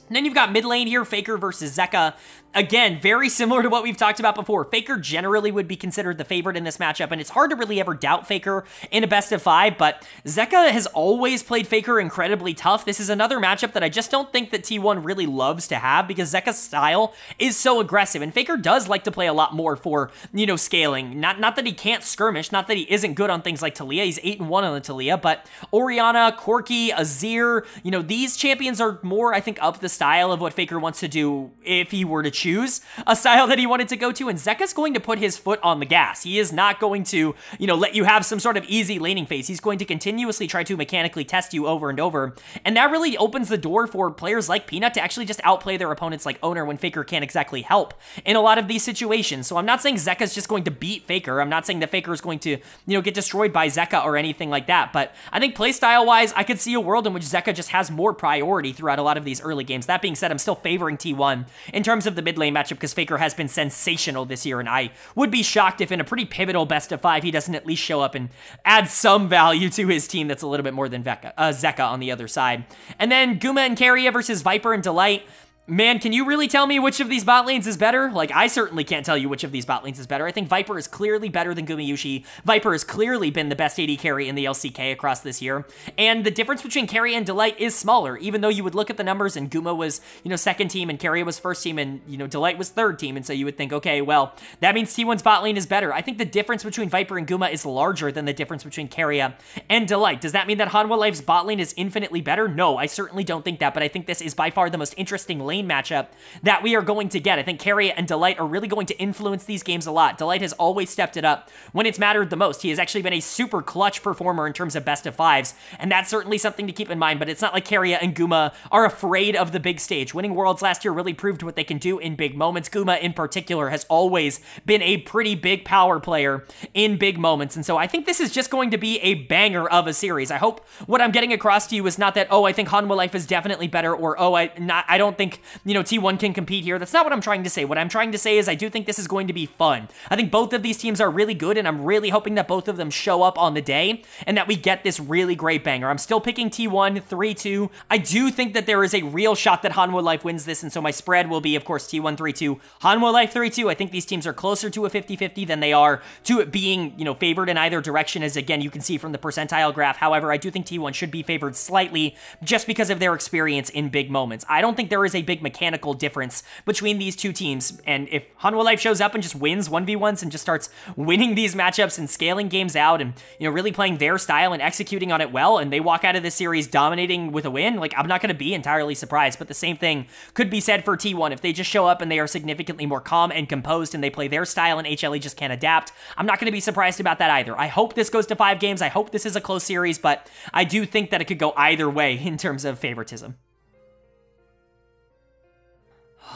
And then you've got mid lane here, Faker versus Zeka. Again, very similar to what we've talked about before. Faker generally would be considered the favorite in this matchup, and it's hard to really ever doubt Faker in a best of 5, but Zeka has always played Faker incredibly tough. This is another matchup that I just don't think that T1 really loves to have because Zeka's style is so aggressive, and Faker does like to play a lot more for, you know, scaling. Not that he can't skirmish, not that he isn't good on things like Taliyah. He's 8-1 on the Taliyah, but Orianna, Corki, Azir, you know, these champions are more, I think, up the style of what Faker wants to do if he were to choose a style that he wanted to go to, and Zeka's going to put his foot on the gas. He is not going to, you know, let you have some sort of easy laning phase. He's going to continuously try to mechanically test you over and over, and that really opens the door for players like Peanut to actually just outplay their opponents like Owner when Faker can't exactly help in a lot of these situations. So I'm not saying Zeka's just going to beat Faker. I'm not saying that Faker is going to, you know, get destroyed by Zeka or anything like that, but I think playstyle-wise, I could see a world in which Zeka just has more priority throughout a lot of these early games. That being said, I'm still favoring T1 in terms of the mid lane matchup because Faker has been sensational this year, and I would be shocked if in a pretty pivotal best of 5 he doesn't at least show up and add some value to his team that's a little bit more than Zeka on the other side. And then Guma and Keria versus Viper and Delight. Man, can you really tell me which of these bot lanes is better? Like, I certainly can't tell you which of these bot lanes is better. I think Viper is clearly better than Gumayushi. Viper has clearly been the best AD carry in the LCK across this year. And the difference between Keria and Delight is smaller, even though you would look at the numbers and Guma was, you know, second team and Keria was first team and, you know, Delight was third team. And so you would think, okay, well, that means T1's bot lane is better. I think the difference between Viper and Guma is larger than the difference between Keria and Delight. Does that mean that Hanwha Life's bot lane is infinitely better? No, I certainly don't think that, but I think this is by far the most interesting lane matchup that we are going to get. I think Keria and Delight are really going to influence these games a lot. Delight has always stepped it up when it's mattered the most. He has actually been a super clutch performer in terms of best of 5s, and that's certainly something to keep in mind, but it's not like Keria and Guma are afraid of the big stage. Winning Worlds last year really proved what they can do in big moments. Guma, in particular, has always been a pretty big power player in big moments, and so I think this is just going to be a banger of a series. I hope what I'm getting across to you is not that, oh, I think Hanwha Life is definitely better, or, oh, I don't think, you know, T1 can compete here. That's not what I'm trying to say. What I'm trying to say is I do think this is going to be fun. I think both of these teams are really good, and I'm really hoping that both of them show up on the day and that we get this really great banger. I'm still picking T1 3-2. I do think that there is a real shot that Hanwha Life wins this, and so my spread will be, of course, T1 3-2, Hanwha Life 3-2. I think these teams are closer to a 50-50 than they are to it being, you know, favored in either direction, as again, you can see from the percentile graph. However, I do think T1 should be favored slightly just because of their experience in big moments. I don't think there is a big mechanical difference between these two teams, and if Hanwha Life shows up and just wins 1v1s and just starts winning these matchups and scaling games out and, you know, really playing their style and executing on it well, and they walk out of this series dominating with a win, like, I'm not going to be entirely surprised. But the same thing could be said for T1. If they just show up and they are significantly more calm and composed and they play their style and HLE just can't adapt, I'm not going to be surprised about that either. I hope this goes to 5 games. I hope this is a close series, but I do think that it could go either way in terms of favoritism.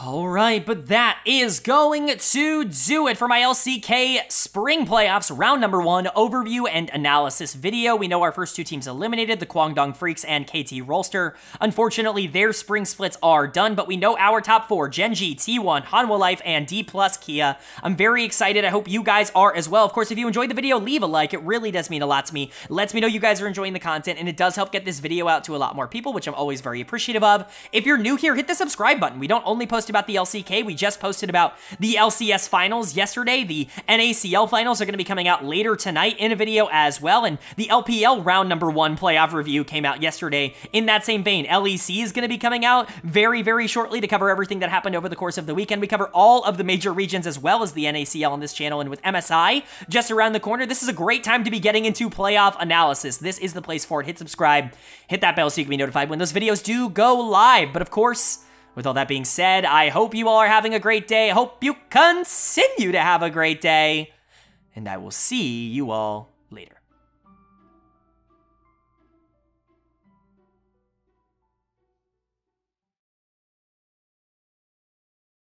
All right, but that is going to do it for my LCK Spring Playoffs round number 1 overview and analysis video. We know our first 2 teams eliminated, the Kwangdong Freecs and KT Rolster. Unfortunately, their spring splits are done, but we know our top 4, Gen.G, T1, Hanwha Life, and Dplus KIA. I'm very excited. I hope you guys are as well. Of course, if you enjoyed the video, leave a like. It really does mean a lot to me. It lets me know you guys are enjoying the content, and it does help get this video out to a lot more people, which I'm always very appreciative of. If you're new here, hit the subscribe button. We don't only post about the LCK, we just posted about the LCS finals yesterday. The NACL finals are going to be coming out later tonight in a video as well, and the LPL round number 1 playoff review came out yesterday. In that same vein, LEC is going to be coming out very, very shortly to cover everything that happened over the course of the weekend. We cover all of the major regions as well as the NACL on this channel, and with MSI just around the corner, this is a great time to be getting into playoff analysis. This is the place for it. Hit subscribe, hit that bell so you can be notified when those videos do go live. But of course, with all that being said, I hope you all are having a great day. I hope you continue to have a great day. And I will see you all later.